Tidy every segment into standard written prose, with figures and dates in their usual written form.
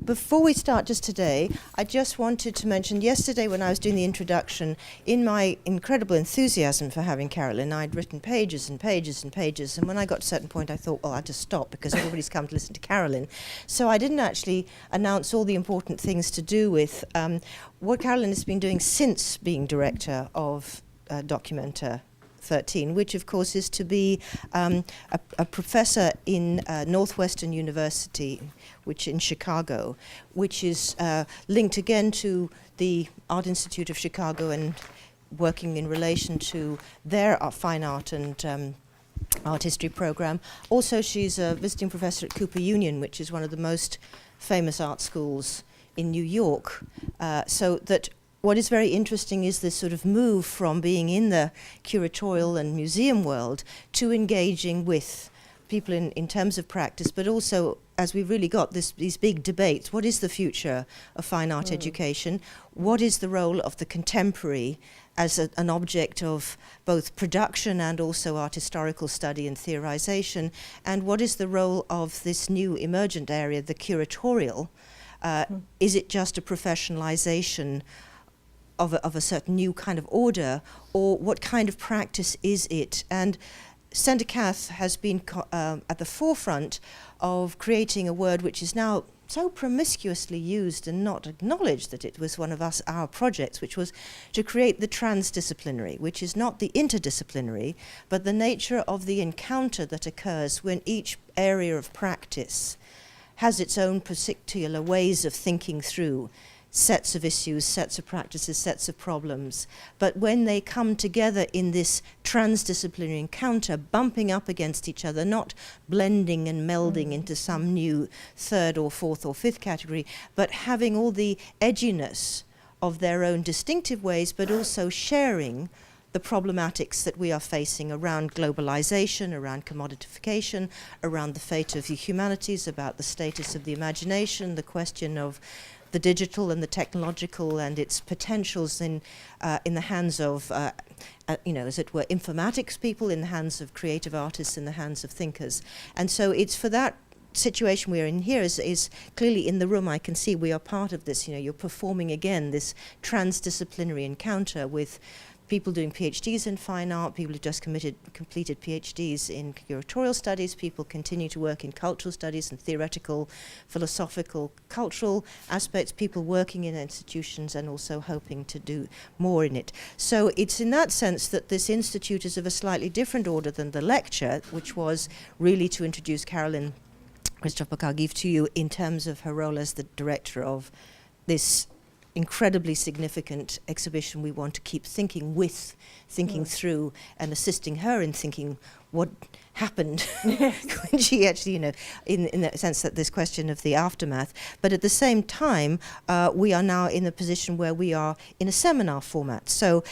Before we start just today, I just wanted to mention yesterday when I was doing the introduction, in my incredible enthusiasm for having Carolyn, I'd written pages and pages and pages, and when I got to a certain point I thought, well, I'll just stop because everybody's come to listen to Carolyn. So I didn't actually announce all the important things to do with what Carolyn has been doing since being director of dOCUMENTA 13, which of course is to be a professor in Northwestern University, which in Chicago, which is linked again to the Art Institute of Chicago and working in relation to their fine art and art history program. Also, she's a visiting professor at Cooper Union, which is one of the most famous art schools in New York. So that what is very interesting is this sort of move from being in the curatorial and museum world to engaging with people in terms of practice, but also as we've really got these big debates. What is the future of fine art education? What is the role of the contemporary as an object of both production and also art historical study and theorization? And what is the role of this new emergent area, the curatorial? Is it just a professionalization of a certain new kind of order, or what kind of practice is it? And Centre Cath has been at the forefront of creating a word which is now so promiscuously used and not acknowledged that it was one of our projects, which was to create the transdisciplinary, which is not the interdisciplinary, but the nature of the encounter that occurs when each area of practice has its own particular ways of thinking through sets of issues, sets of practices, sets of problems. But when they come together in this transdisciplinary encounter, bumping up against each other, not blending and melding into some new third or fourth or fifth category, but having all the edginess of their own distinctive ways, but also sharing the problematics that we are facing around globalization, around commodification, around the fate of the humanities, about the status of the imagination, the question of the digital and the technological and its potentials in the hands of, as it were, informatics people, in the hands of creative artists, in the hands of thinkers. And so it's for that situation we're in here is clearly in the room. I can see we are part of this. You're performing again this transdisciplinary encounter with people doing PhDs in fine art, people who've just completed PhDs in curatorial studies, people continue to work in cultural studies and theoretical, philosophical, cultural aspects, people working in institutions and also hoping to do more in it. So it's in that sense that this institute is of a slightly different order than the lecture, which was really to introduce Carolyn Christopher-Cargive to you in terms of her role as the director of this incredibly significant exhibition we want to keep thinking through and assisting her in thinking what happened when she actually, in the sense that this question of the aftermath. But at the same time, we are now in a position where we are in a seminar format. So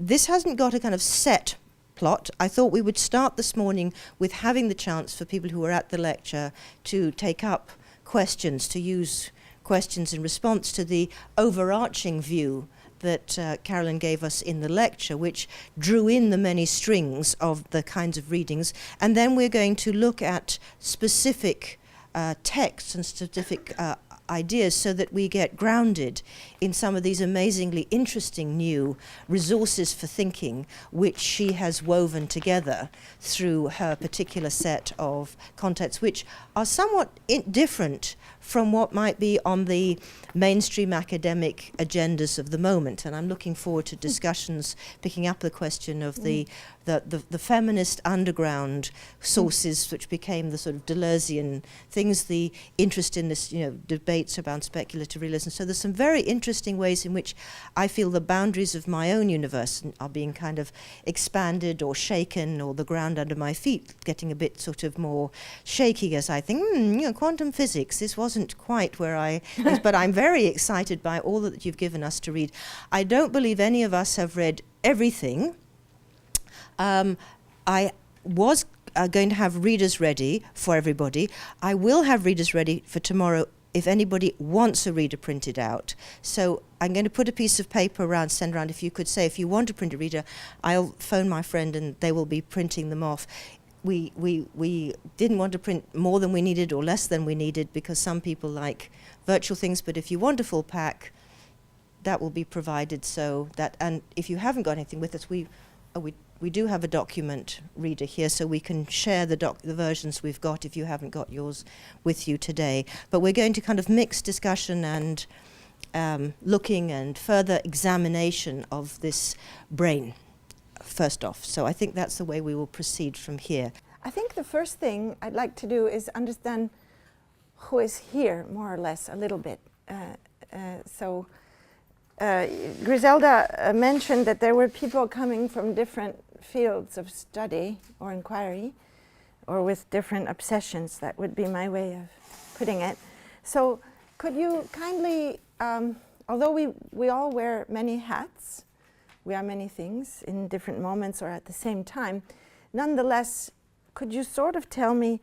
this hasn't got a kind of set plot. I thought we would start this morning with having the chance for people who are at the lecture to take up questions, to use questions in response to the overarching view that Carolyn gave us in the lecture, which drew in the many strings of the kinds of readings. And then we're going to look at specific texts and specific ideas so that we get grounded in some of these amazingly interesting new resources for thinking which she has woven together through her particular set of contexts, which are somewhat different from what might be on the mainstream academic agendas of the moment. And I'm looking forward to discussions picking up the question of the feminist underground sources which became the sort of Deleuzian things, the interest in this, debates around speculative realism. So there's some very interesting ways in which I feel the boundaries of my own universe are being kind of expanded or shaken, or the ground under my feet getting a bit sort of more shaky as I think, quantum physics, this wasn't quite where I was, but I'm very excited by all that you've given us to read. I don't believe any of us have read everything. I was going to have readers ready for everybody. I will have readers ready for tomorrow if anybody wants a reader printed out. So I'm going to put a piece of paper around, send around. If you could say, if you want to print a reader, I'll phone my friend and they will be printing them off. we didn't want to print more than we needed or less than we needed, because some people like virtual things, but if you want a full pack, that will be provided. So that, and if you haven't got anything with us, we do have a document reader here, so we can share the versions we've got if you haven't got yours with you today. But we're going to kind of mix discussion and looking and further examination of this brain first off. So I think that's the way we will proceed from here. I think the first thing I'd like to do is understand who is here, more or less, a little bit. Griselda mentioned that there were people coming from different fields of study or inquiry, or with different obsessions. That would be my way of putting it. So could you kindly, although we all wear many hats, we are many things in different moments or at the same time, nonetheless, could you sort of tell me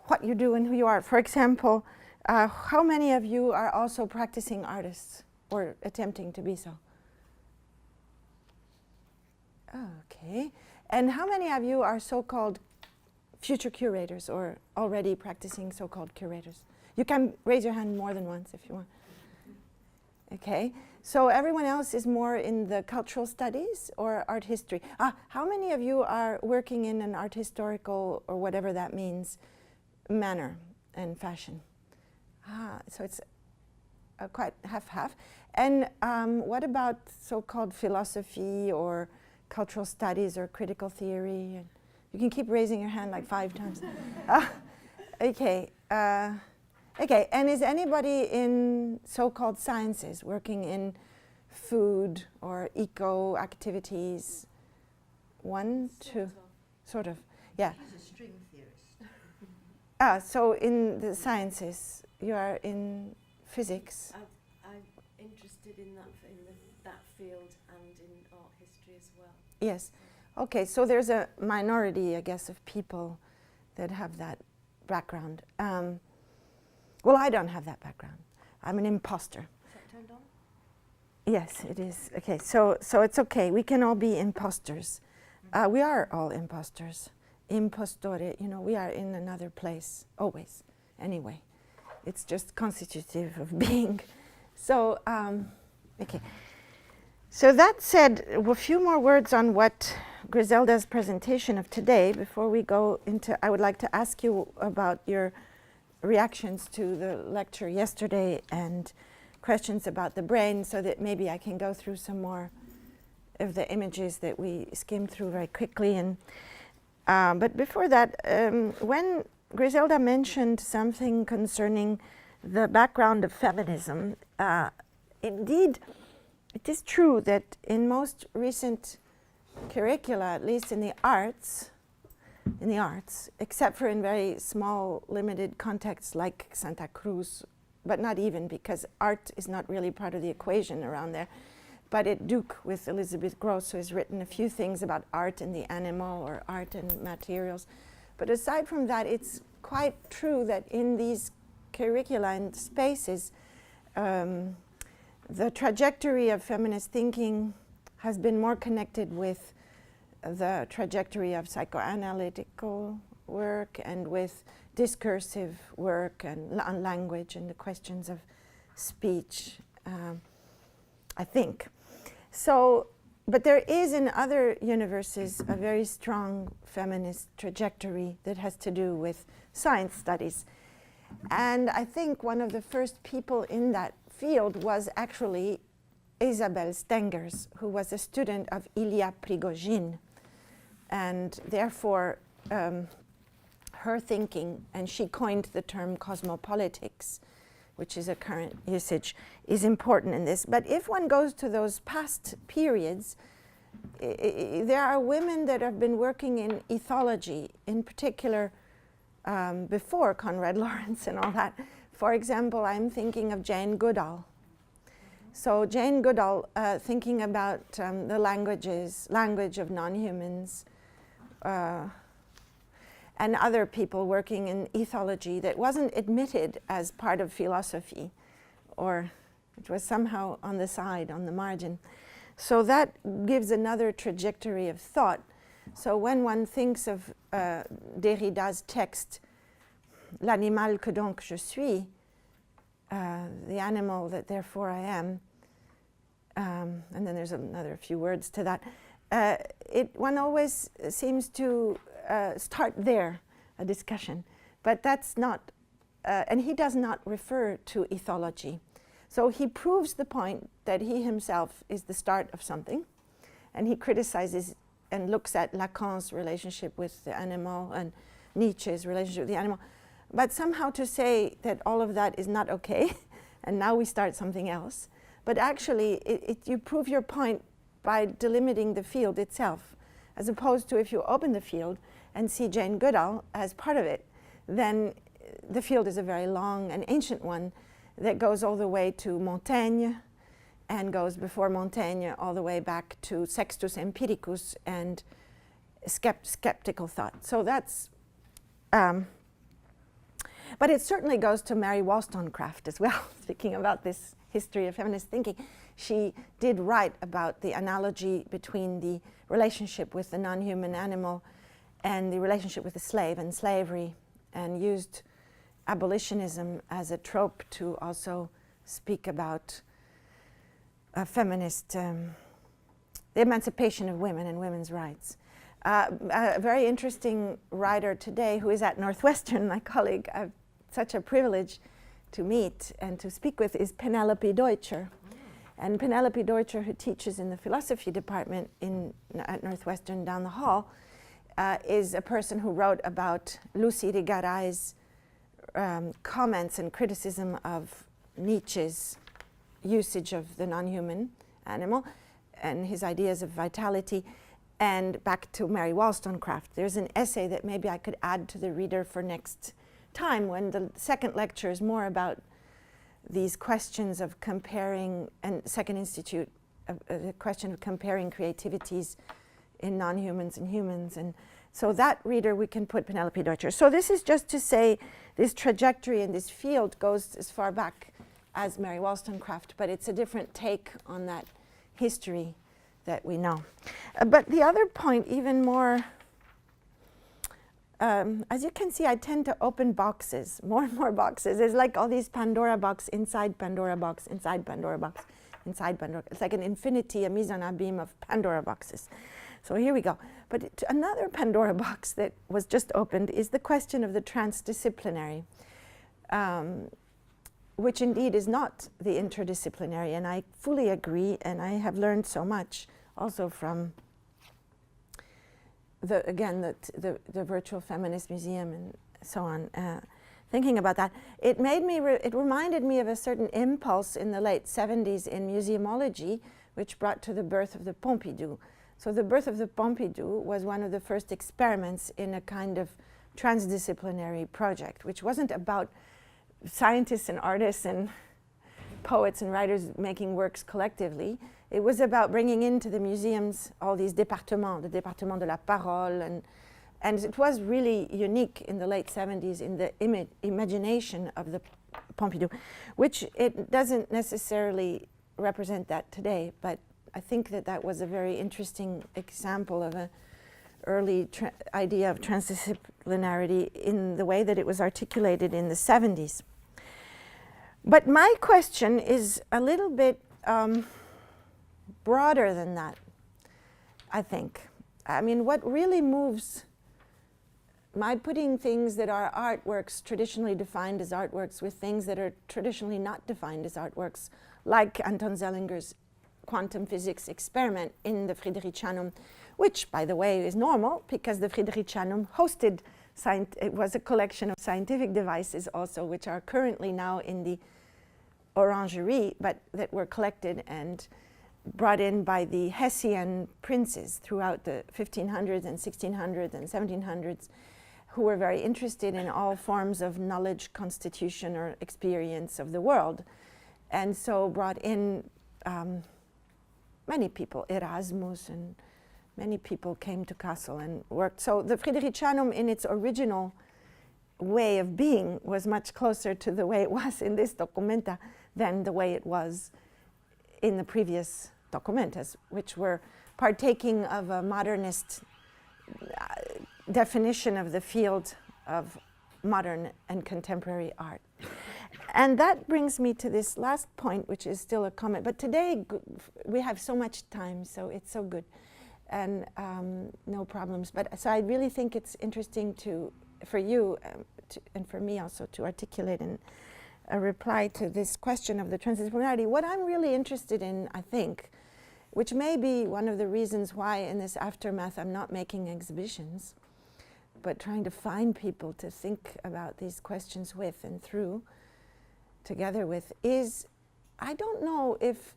what you do and who you are? For example, how many of you are also practicing artists or attempting to be so? Okay. And how many of you are so-called future curators or already practicing so-called curators? You can raise your hand more than once if you want. Okay. So everyone else is more in the cultural studies or art history. How many of you are working in an art historical, or whatever that means, manner and fashion? So it's quite half-half. And what about so-called philosophy or cultural studies or critical theory? And you can keep raising your hand like 5 times. Okay. Okay, and is anybody in so-called sciences, working in food or eco activities? 1, 2, sort of, yeah. He's a string theorist. So in the sciences, you are in physics. I'm interested in that field and in art history as well. Yes. Okay, so there's a minority, I guess, of people that have that background. Well, I don't have that background. I'm an imposter. Is that turned on? Yes, it is. Okay, so it's okay. We can all be imposters. We are all imposters. Impostore, we are in another place, always. Anyway, it's just constitutive of being. So, okay. So that said, a few more words on what Griselda's presentation of today. Before we go into, I would like to ask you about your reactions to the lecture yesterday and questions about the brain, so that maybe I can go through some more of the images that we skimmed through very quickly. And but before that, when Griselda mentioned something concerning the background of feminism, indeed, it is true that in most recent curricula, at least in the arts, except for in very small, limited contexts like Santa Cruz, but not even, because art is not really part of the equation around there. But at Duke, with Elizabeth Gross, who has written a few things about art and the animal, or art and materials. But aside from that, it's quite true that in these curricula and spaces, the trajectory of feminist thinking has been more connected with the trajectory of psychoanalytical work and with discursive work and on language and the questions of speech, I think. So, but there is in other universes a very strong feminist trajectory that has to do with science studies. And I think one of the first people in that field was actually Isabelle Stengers, who was a student of Ilya Prigogine. And therefore, her thinking, and she coined the term cosmopolitics, which is a current usage, is important in this. But if one goes to those past periods, there are women that have been working in ethology, in particular before Conrad Lawrence and all that. For example, I'm thinking of Jane Goodall. So Jane Goodall, thinking about the language of non-humans, and other people working in ethology that wasn't admitted as part of philosophy, or it was somehow on the side, on the margin. So that gives another trajectory of thought. So when one thinks of Derrida's text, L'animal que donc je suis, the animal that therefore I am, and then there's another few words to that, one always seems to start there, a discussion. But that's not, and he does not refer to ethology. So he proves the point that he himself is the start of something, and he criticizes and looks at Lacan's relationship with the animal and Nietzsche's relationship with the animal. But somehow to say that all of that is not okay, and now we start something else. But actually, you prove your point by delimiting the field itself, as opposed to if you open the field and see Jane Goodall as part of it, then the field is a very long and ancient one that goes all the way to Montaigne and goes before Montaigne all the way back to Sextus Empiricus and skeptical thought. So that's, but it certainly goes to Mary Wollstonecraft as well. Speaking about this history of feminist thinking, she did write about the analogy between the relationship with the non-human animal and the relationship with the slave and slavery, and used abolitionism as a trope to also speak about feminist, the emancipation of women and women's rights. A very interesting writer today who is at Northwestern, my colleague, such a privilege to meet and to speak with, is Penelope Deutscher. And Penelope Deutscher, who teaches in the philosophy department at Northwestern down the hall, is a person who wrote about Lucy Rigarai's comments and criticism of Nietzsche's usage of the non-human animal and his ideas of vitality. And back to Mary Wollstonecraft, there's an essay that maybe I could add to the reader for next time, when the second lecture is more about these questions of comparing, and Second Institute, the question of comparing creativities in non-humans and humans. And so that reader, we can put Penelope Deutscher. So this is just to say this trajectory in this field goes as far back as Mary Wollstonecraft, but it's a different take on that history that we know. But the other point, even more, as you can see, I tend to open boxes, more and more boxes. There's like all these Pandora box, inside Pandora box, inside Pandora box, inside Pandora. It's like an infinity, a mise en abîme of Pandora boxes. So here we go. But another Pandora box that was just opened is the question of the transdisciplinary, which indeed is not the interdisciplinary. And I fully agree, and I have learned so much also from the Virtual Feminist Museum and so on, thinking about that. It reminded me of a certain impulse in the late 70s in museumology, which brought to the birth of the Pompidou. So the birth of the Pompidou was one of the first experiments in a kind of transdisciplinary project, which wasn't about scientists and artists and poets and writers making works collectively. It was about bringing into the museums all these départements, the département de la parole, and it was really unique in the late 70s in the imagination of the Pompidou, which it doesn't necessarily represent that today, but I think that was a very interesting example of an early idea of transdisciplinarity in the way that it was articulated in the 70s. But my question is a little bit broader than that, I think. I mean, what really moves my putting things that are artworks traditionally defined as artworks with things that are traditionally not defined as artworks, like Anton Zellinger's quantum physics experiment in the Fridericianum, which, by the way, is normal because the Fridericianum hosted, it was a collection of scientific devices also, which are currently now in the Orangerie, but that were collected and brought in by the Hessian princes throughout the 1500s and 1600s and 1700s, who were very interested in all forms of knowledge, constitution, or experience of the world. And so brought in many people, Erasmus, and many people came to Kassel and worked. So the Fridericianum in its original way of being was much closer to the way it was in this documenta than the way it was in the previous documentas, which were partaking of a modernist definition of the field of modern and contemporary art. And that brings me to this last point, which is still a comment. But today we have so much time, so it's so good, and no problems. But so I really think it's interesting for you and for me also to articulate in a reply to this question of the transdisciplinarity. What I'm really interested in, I think, which may be one of the reasons why in this aftermath I'm not making exhibitions, but trying to find people to think about these questions with and through, together with, is I don't know if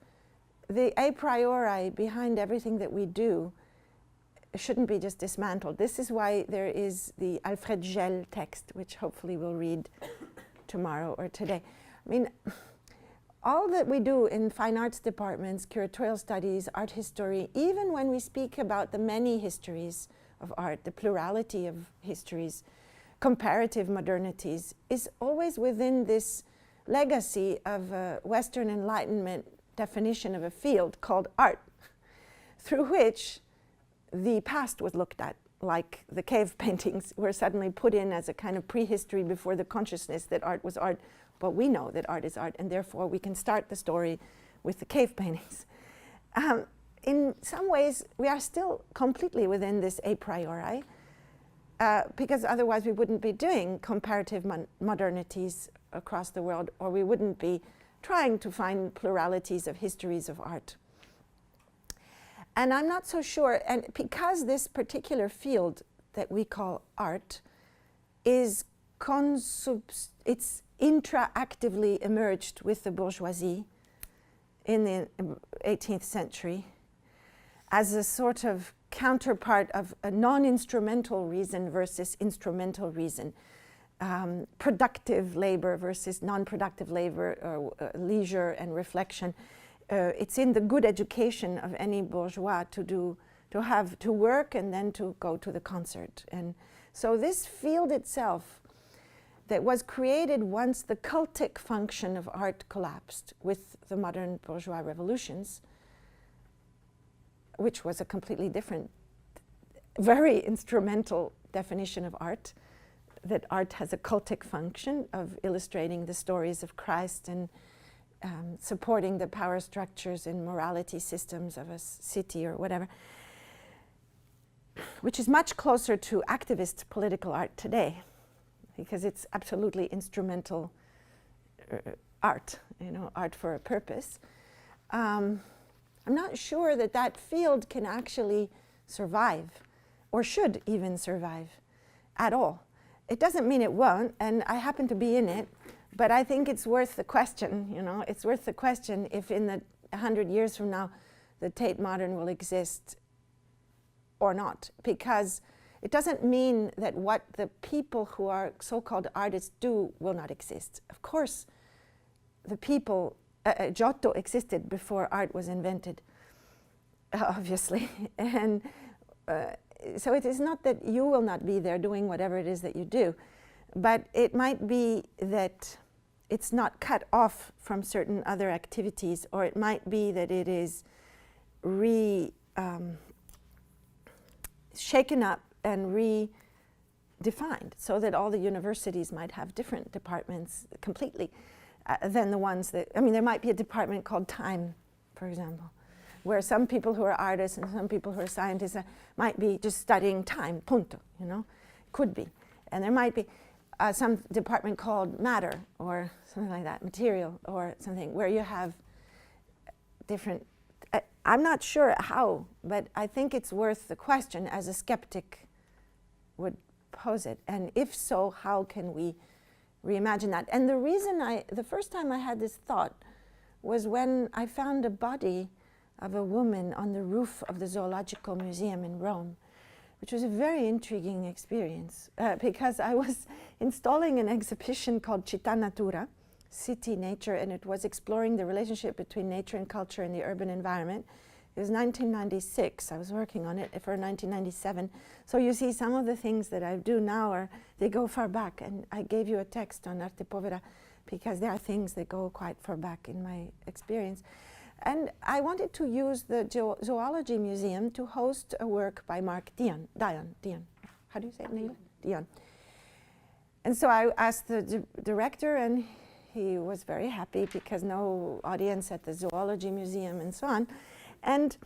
the a priori behind everything that we do shouldn't be just dismantled. This is why there is the Alfred Gell text, which hopefully we'll read tomorrow or today. I mean, all that we do in fine arts departments, curatorial studies, art history, even when we speak about the many histories of art, the plurality of histories, comparative modernities, is always within this legacy of a Western Enlightenment definition of a field called art, through which the past was looked at, like the cave paintings were suddenly put in as a kind of prehistory before the consciousness that art was art. But we know that art is art, and therefore we can start the story with the cave paintings. In some ways, we are still completely within this a priori, because otherwise we wouldn't be doing comparative modernities across the world, or we wouldn't be trying to find pluralities of histories of art. And I'm not so sure, and because this particular field that we call art is it's intra-actively emerged with the bourgeoisie in the 18th century as a sort of counterpart of a non-instrumental reason versus instrumental reason, productive labor versus non-productive labor, or leisure and reflection. It's in the good education of any bourgeois to work and then to go to the concert. And so this field itself that was created once the cultic function of art collapsed with the modern bourgeois revolutions, which was a completely different, very instrumental definition of art, that art has a cultic function of illustrating the stories of Christ and supporting the power structures and morality systems of a city or whatever, which is much closer to activist political art today, because it's absolutely instrumental art, art for a purpose. I'm not sure that that field can actually survive, or should even survive at all. It doesn't mean it won't, and I happen to be in it, but I think it's worth the question, it's worth the question if in 100 years from now the Tate Modern will exist or not, because it doesn't mean that what the people who are so-called artists do will not exist. Of course, the people, Giotto existed before art was invented, obviously, and so it is not that you will not be there doing whatever it is that you do, but it might be that it's not cut off from certain other activities, or it might be that it is shaken up and redefined, so that all the universities might have different departments completely than the ones that, there might be a department called time, for example, where some people who are artists and some people who are scientists might be just studying time, punto, could be. And there might be some department called matter, or something like that, material, or something, where you have different, I'm not sure how, but I think it's worth the question as a skeptic would pose it. And if so, how can we reimagine that? And the reason the first time I had this thought was when I found a body of a woman on the roof of the Zoological Museum in Rome, which was a very intriguing experience because I was installing an exhibition called Città Natura, City Nature, and it was exploring the relationship between nature and culture in the urban environment. It was 1996. I was working on it for 1997. So you see, some of the things that I do now they go far back, and I gave you a text on Arte Povera because there are things that go quite far back in my experience. And I wanted to use the Zoology Museum to host a work by Mark Dion. How do you say it in English? Dion. And so I asked the director, and he was very happy because no audience at the Zoology Museum and so on. And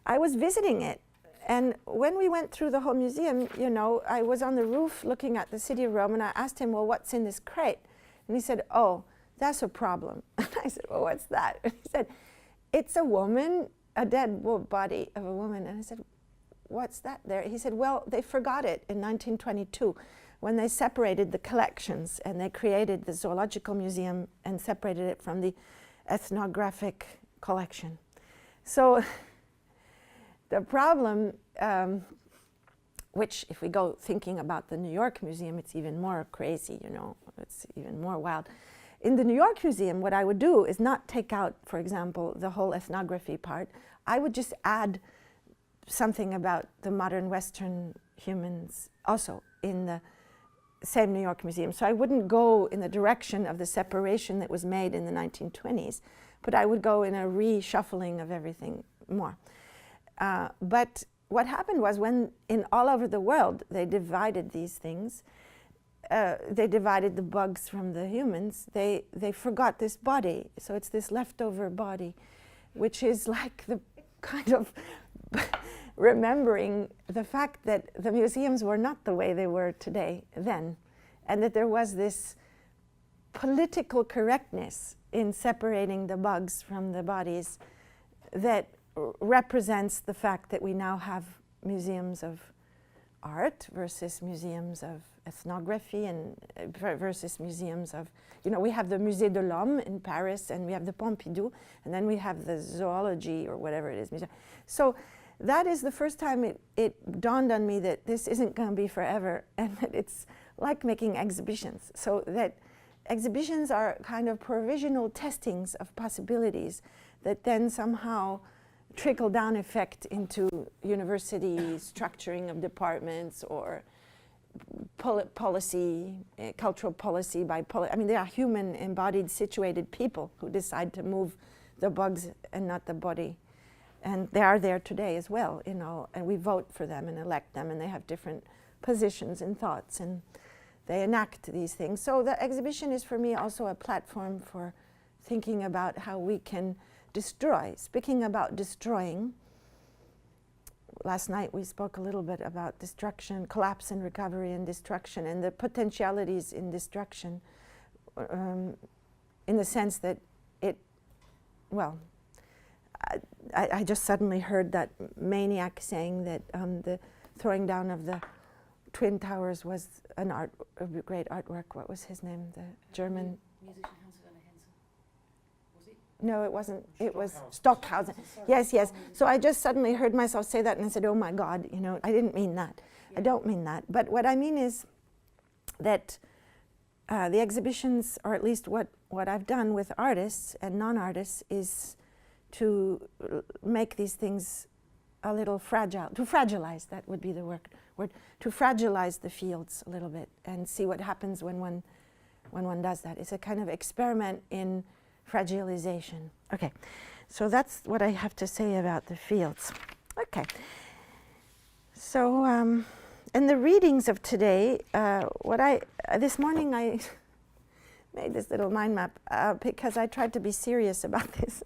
I was visiting it. And when we went through the whole museum, you know, I was on the roof looking at the city of Rome, and I asked him, well, what's in this crate? And he said, oh, that's a problem. And I said, well, what's that? And he said, it's a woman, a dead body of a woman. And I said, what's that there? He said, well, they forgot it in 1922 when they separated the collections, and they created the Zoological Museum and separated it from the ethnographic collection. So the problem, which if we go thinking about the New York Museum, it's even more crazy, you know, it's even more wild. In the New York Museum, what I would do is not take out, for example, the whole ethnography part. I would just add something about the modern Western humans also in the same New York Museum. So I wouldn't go in the direction of the separation that was made in the 1920s, but I would go in a reshuffling of everything more. But what happened was, when in all over the world they divided these things, they divided the bugs from the humans, they forgot this body. So it's this leftover body, which is like the kind of remembering the fact that the museums were not the way they were today then, and that there was this political correctness in separating the bugs from the bodies that represents the fact that we now have museums of art versus museums of ethnography, and versus museums of, you know, we have the Musée de l'Homme in Paris, and we have the Pompidou, and then we have the zoology or whatever it is museum. So that is the first time it dawned on me that this isn't going to be forever, and that it's like making exhibitions. So that exhibitions are kind of provisional testings of possibilities that then somehow trickle-down effect into university structuring of departments, or policy, cultural policy by I mean, they are human, embodied, situated people who decide to move the bugs and not the body. And they are there today as well, you know, and we vote for them and elect them, and they have different positions and thoughts, and they enact these things. So the exhibition is for me also a platform for thinking about how we can destroy. Speaking about destroying, last night we spoke a little bit about destruction, collapse and recovery and destruction, and the potentialities in destruction, in the sense that it, well, I just suddenly heard that maniac saying that the throwing down of the Twin Towers was a great artwork. What was his name? The German musician Hans Werner Henze. Was it? No, it wasn't. It was Stockhausen. Yes, yes. So I just suddenly heard myself say that, and I said, "Oh my God, you know, I didn't mean that. Yeah. I don't mean that." But what I mean is that the exhibitions, or at least what I've done with artists and non-artists, is to make these things a little fragile, to fragilize, that would be the word, to fragilize the fields a little bit and see what happens when one does that. It's a kind of experiment in fragilization. Okay, so that's what I have to say about the fields. Okay, so in the readings of today, this morning I made this little mind map because I tried to be serious about this.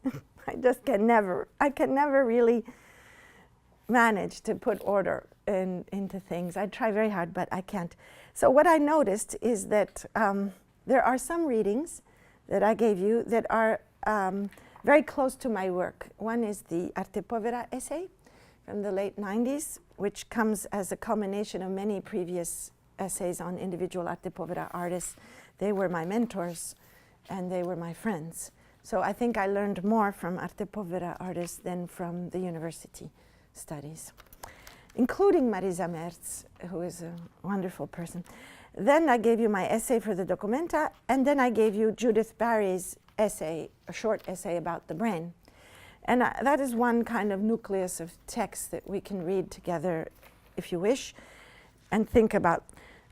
I can never really manage to put order into things. I try very hard, but I can't. So what I noticed is that there are some readings that I gave you that are very close to my work. One is the Arte Povera essay from the late 90s, which comes as a culmination of many previous essays on individual Arte Povera artists. They were my mentors, and they were my friends. So I think I learned more from Arte Povera artists than from the university studies, including Marisa Merz, who is a wonderful person. Then I gave you my essay for the dOCUMENTA, and then I gave you Judith Barry's essay, a short essay about the brain. And that is one kind of nucleus of text that we can read together, if you wish, and think about.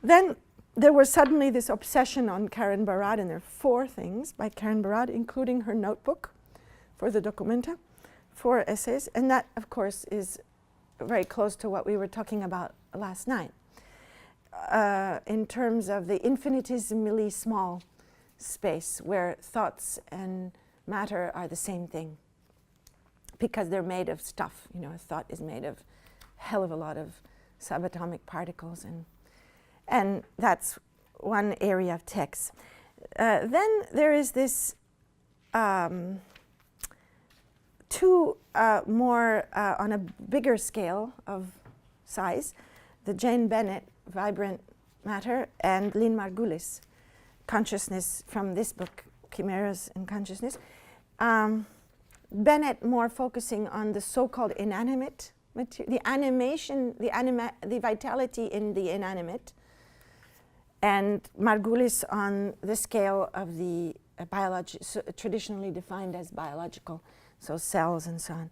Then there was suddenly this obsession on Karen Barad, and there are 4 things by Karen Barad, including her notebook, for the dOCUMENTA, 4 essays, and that, of course, is very close to what we were talking about last night in terms of the infinitesimally small space where thoughts and matter are the same thing because they're made of stuff. You know, a thought is made of a hell of a lot of subatomic particles, and that's one area of text. Then there is this two more on a bigger scale of size, the Jane Bennett Vibrant Matter and Lynn Margulis Consciousness from this book, Chimeras and Consciousness. Bennett more focusing on the so-called inanimate material, the animation, the vitality in the inanimate, and Margulis on the scale of the traditionally defined as biological, so cells and so on.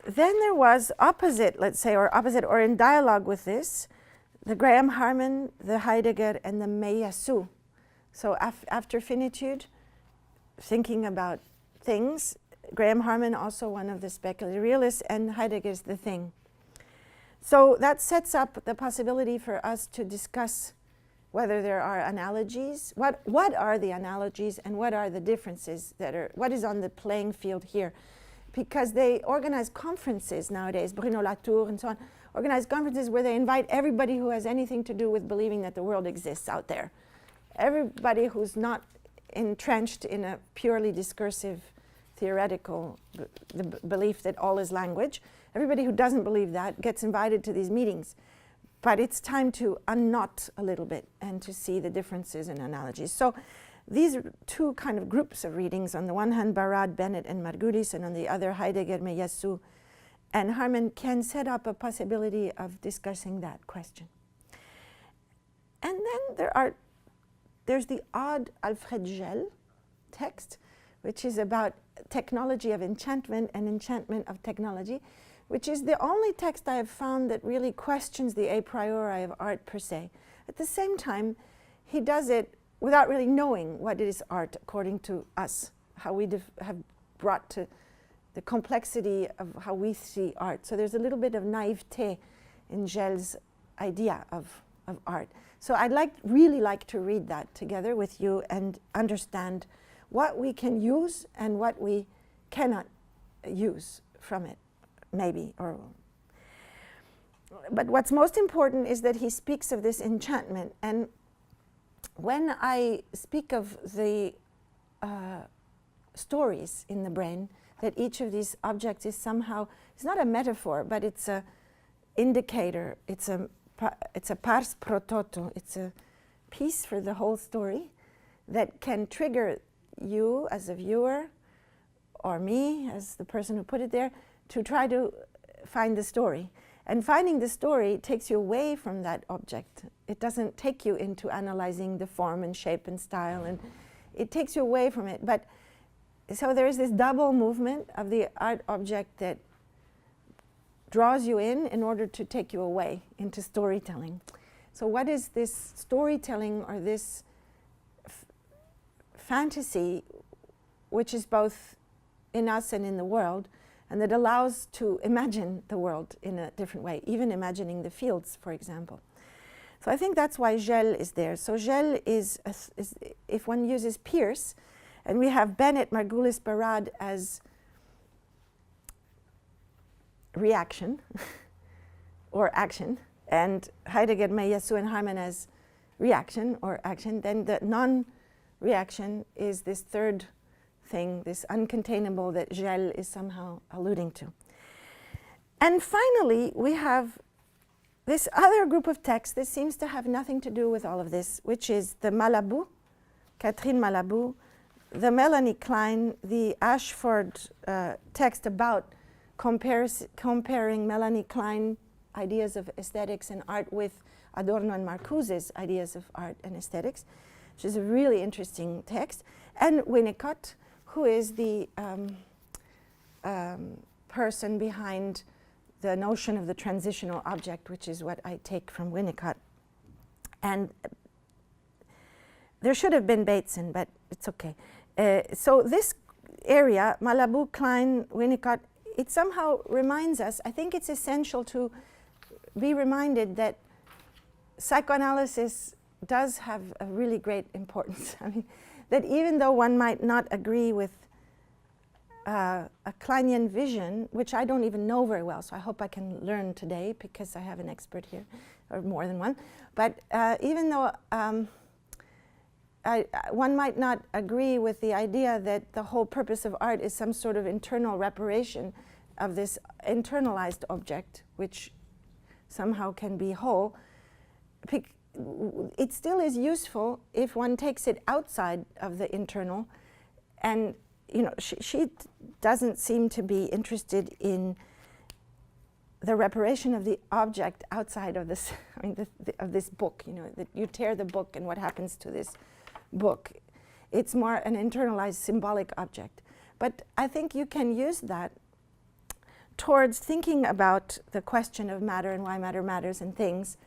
Then there was opposite, let's say, or in dialogue with this, the Graham Harman, the Heidegger, and the Meiyasu. So after finitude, thinking about things, Graham Harman also one of the speculative realists, and Heidegger's the thing. So that sets up the possibility for us to discuss whether there are analogies, what are the analogies and what are the differences what is on the playing field here. Because they organize conferences nowadays, Bruno Latour and so on, organize conferences where they invite everybody who has anything to do with believing that the world exists out there. Everybody who's not entrenched in a purely discursive, theoretical belief that all is language. Everybody who doesn't believe that gets invited to these meetings. But it's time to unknot a little bit and to see the differences and analogies. So these are two kind of groups of readings. On the one hand, Barad, Bennett, and Margulis, and on the other, Heidegger, Meiyasu, and Harman can set up a possibility of discussing that question. And then there's the odd Alfred Gell text, which is about technology of enchantment and enchantment of technology, which is the only text I have found that really questions the a priori of art per se. At the same time, he does it without really knowing what it is art according to us, how we have brought to the complexity of how we see art. So there's a little bit of naivete in Gell's idea of art. So I'd really like to read that together with you and understand what we can use and what we cannot use from it, maybe. But what's most important is that he speaks of this enchantment. And when I speak of the stories in the brain, that each of these objects is somehow, it's not a metaphor, but it's an indicator, it's a pars pro toto, it's a piece for the whole story that can trigger you as a viewer, or me as the person who put it there, to try to find the story. And finding the story takes you away from that object. It doesn't take you into analyzing the form and shape and style, and it takes you away from it. But so there is this double movement of the art object that draws you in order to take you away into storytelling. So what is this storytelling, or this fantasy, which is both in us and in the world, and that allows to imagine the world in a different way, even imagining the fields, for example. So I think that's why Gell is there. So Gell is if one uses Peirce, and we have Bennett, Margulis, Barad as reaction or action, and Heidegger, Meiyasu, and Harman as reaction or action, then the non-reaction is this third thing, this uncontainable that Gell is somehow alluding to. And finally, we have this other group of texts that seems to have nothing to do with all of this, which is the Malabou, Catherine Malabou, the Melanie Klein, the Ashford text about comparing Melanie Klein ideas of aesthetics and art with Adorno and Marcuse's ideas of art and aesthetics, which is a really interesting text. And Winnicott, who is the person behind the notion of the transitional object, which is what I take from Winnicott. And There should have been Bateson, but it's okay. So this area, Malabou, Klein, Winnicott, it somehow reminds us, I think it's essential to be reminded that psychoanalysis does have a really great importance. I mean, that even though one might not agree with a Kleinian vision, which I don't even know very well, so I hope I can learn today because I have an expert here, or more than one. But even though one might not agree with the idea that the whole purpose of art is some sort of internal reparation of this internalized object, which somehow can be whole, it still is useful if one takes it outside of the internal. And you know, she doesn't seem to be interested in the reparation of the object outside of this, I mean, of this book. You know, that you tear the book and what happens to this book. It's more an internalized symbolic object. But I think you can use that towards thinking about the question of matter and why matter matters and things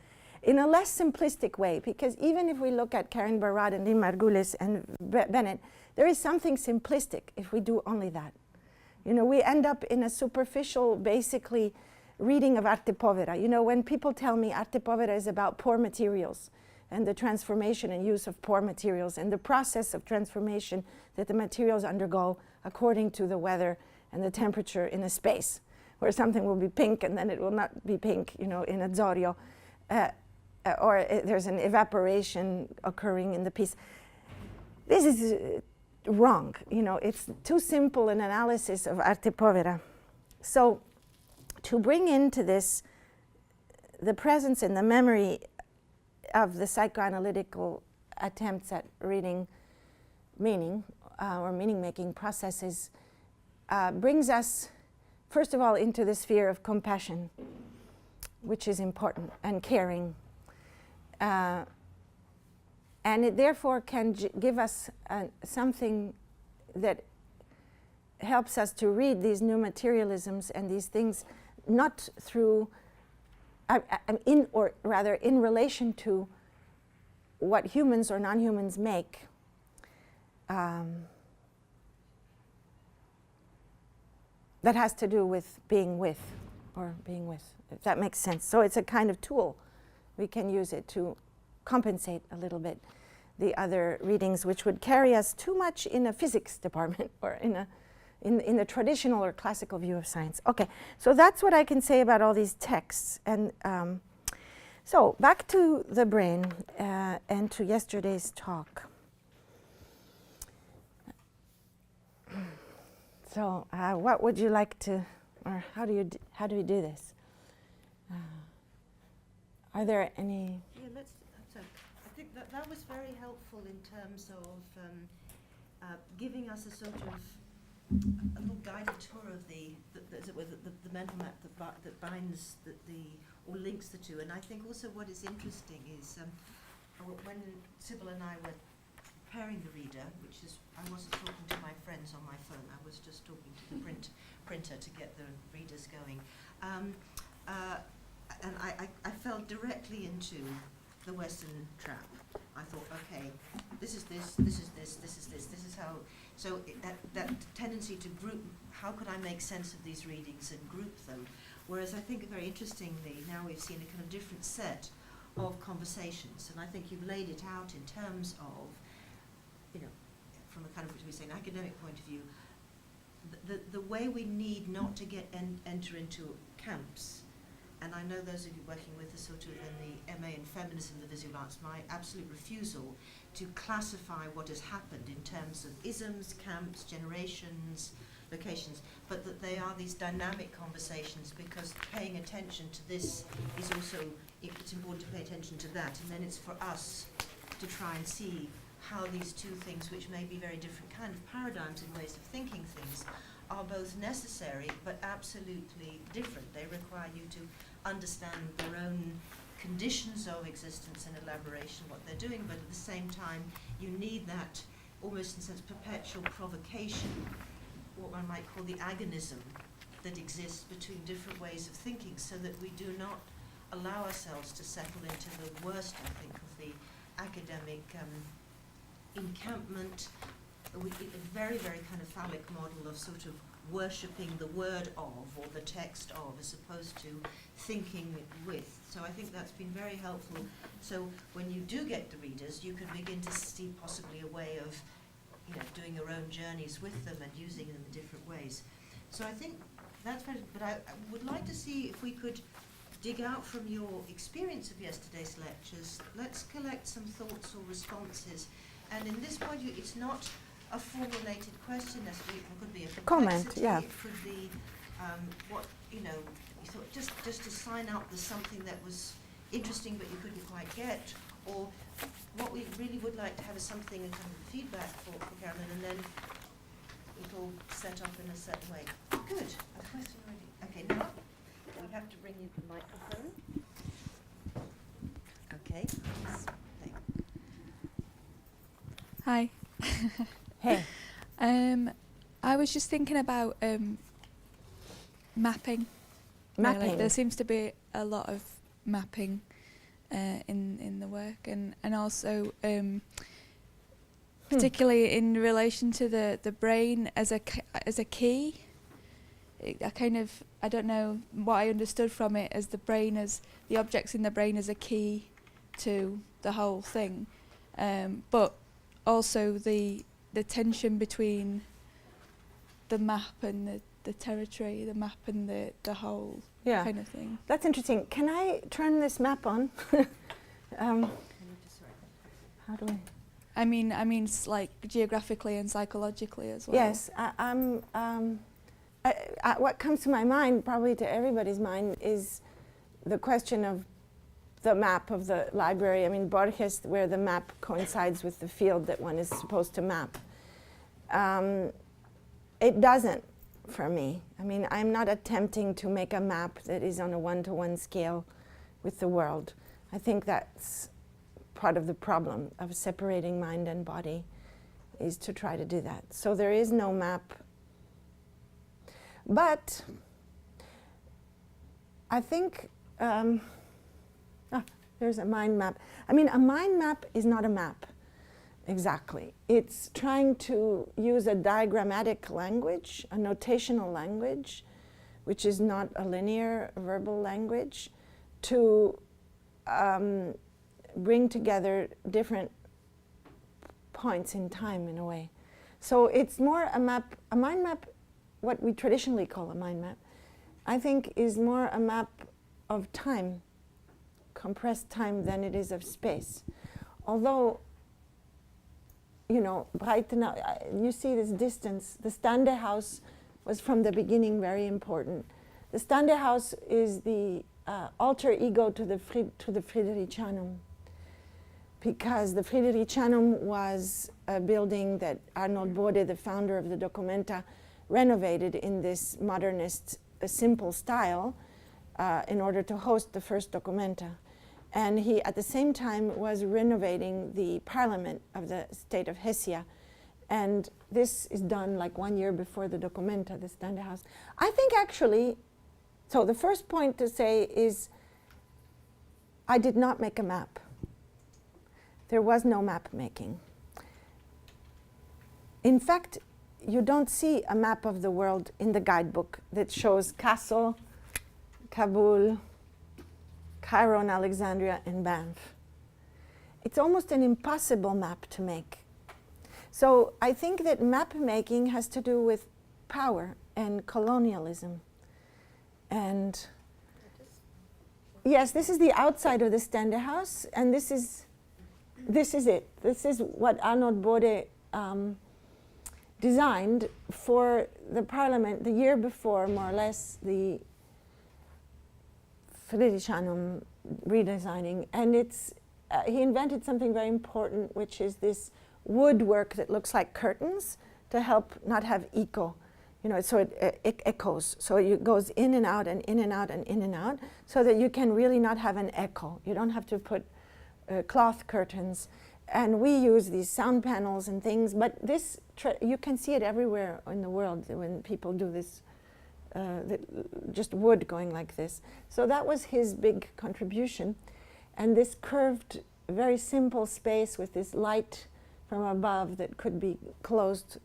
in a less simplistic way, because even if we look at Karen Barad and Lynn Margulis and Bennett, there is something simplistic if we do only that. You know, we end up in a superficial, basically, reading of Arte Povera. You know, when people tell me Arte Povera is about poor materials and the transformation and use of poor materials and the process of transformation that the materials undergo according to the weather and the temperature in a space, where something will be pink and then it will not be pink, you know, in Azorio, or there's an evaporation occurring in the piece. This is wrong, you know, it's too simple an analysis of Arte Povera. So to bring into this the presence and the memory of the psychoanalytical attempts at reading meaning or meaning-making processes brings us, first of all, into the sphere of compassion, which is important, and caring. And it therefore can give us something that helps us to read these new materialisms and these things not through, or rather in relation to what humans or non-humans make. That has to do with being with, if that makes sense. So it's a kind of tool. We can use it to compensate a little bit the other readings which would carry us too much in a physics department or in the traditional or classical view of science. Okay, so that's what I can say about all these texts. And so back to the brain and to yesterday's talk. So what would you like to, or how do we do this? Are there any? Yeah, so I think that was very helpful in terms of giving us a sort of a little guided tour of the mental map that binds or links the two. And I think also what is interesting is when Sybil and I were preparing the reader, which is, I wasn't talking to my friends on my phone, I was just talking to the printer to get the readers going. And I fell directly into the Western trap. I thought, okay, this is how, so that tendency to group, how could I make sense of these readings and group them? Whereas I think very interestingly, now we've seen a kind of different set of conversations, and I think you've laid it out in terms of, you know, from a kind of, we say, an academic point of view, the way we need not to enter into camps. And I know those of you working with the sort of in the MA in feminism, the visual arts, my absolute refusal to classify what has happened in terms of isms, camps, generations, locations, but that they are these dynamic conversations, because paying attention to this is also, it's important to pay attention to that, and then it's for us to try and see how these two things, which may be very different kind of paradigms and ways of thinking things, are both necessary but absolutely different. They require you to understand their own conditions of existence and elaboration, what they're doing, but at the same time you need that almost in a sense perpetual provocation, what one might call the agonism that exists between different ways of thinking, so that we do not allow ourselves to settle into the worst, I think, of the academic encampment, a very, very kind of phallic model of sort of worshipping the word of or the text of as opposed to thinking with. So I think that's been very helpful. So when you do get the readers, you can begin to see possibly a way of, doing your own journeys with them and using them in different ways. So I think that's very, but I would like to see if we could dig out from your experience of yesterday's lectures. Let's collect some thoughts or responses. And in this point, it's not a formulated question necessarily. It could be a comment, yeah. It could be what, you thought just to sign up as something that was interesting but you couldn't quite get, or what we really would like to have is something in terms of feedback for Carolyn, and then it all set up in a certain way. Good. A question already. Okay, now we have to bring you the microphone. Okay. Hi. Hey. I was just thinking about mapping. Mapping. Really. There seems to be a lot of mapping in the work, and also particularly in relation to the brain as a key. I don't know what I understood from it as the brain as the objects in the brain as a key to the whole thing, but also the tension between the map and the territory, the map and the whole kind of thing. That's interesting. Can I turn this map on? How do I? I mean, like geographically and psychologically as well. Yes, what comes to my mind, probably to everybody's mind, is the question of the map of the library. I mean, Borges, where the map coincides with the field that one is supposed to map. It doesn't for me. I mean, I'm not attempting to make a map that is on a one-to-one scale with the world. I think that's part of the problem of separating mind and body, is to try to do that. So there is no map. But I think there's a mind map. I mean, a mind map is not a map, exactly. It's trying to use a diagrammatic language, a notational language, which is not a linear verbal language, to bring together different points in time, in a way. So it's more a map, a mind map, what we traditionally call a mind map, I think is more a map of time, compressed time, than it is of space. Although, Breitenau, you see this distance. The Stande House was from the beginning very important. The Stande House is the alter ego to the Friedrichianum, because the Friedrichianum was a building that Arnold Bode, the founder of the dOCUMENTA, renovated in this modernist, simple style in order to host the first dOCUMENTA. And he, at the same time, was renovating the parliament of the state of Hesse. And this is done like 1 year before the dOCUMENTA, the Stande House. I think actually, so the first point to say is, I did not make a map. There was no map making. In fact, you don't see a map of the world in the guidebook that shows Kassel, Kabul, Cairo and Alexandria, and Banff. It's almost an impossible map to make. So I think that map making has to do with power and colonialism. And yes, this is the outside of the Stande House, and this is it. This is what Arnold Bode designed for the parliament the year before, more or less, the Friedrichianum redesigning. And it's he invented something very important, which is this woodwork that looks like curtains to help not have echo. So it echoes. So it goes in and out and in and out and in and out, so that you can really not have an echo. You don't have to put cloth curtains. And we use these sound panels and things, but this, you can see it everywhere in the world when people do this, just wood going like this. So that was his big contribution. And this curved, very simple space with this light from above that could be closed.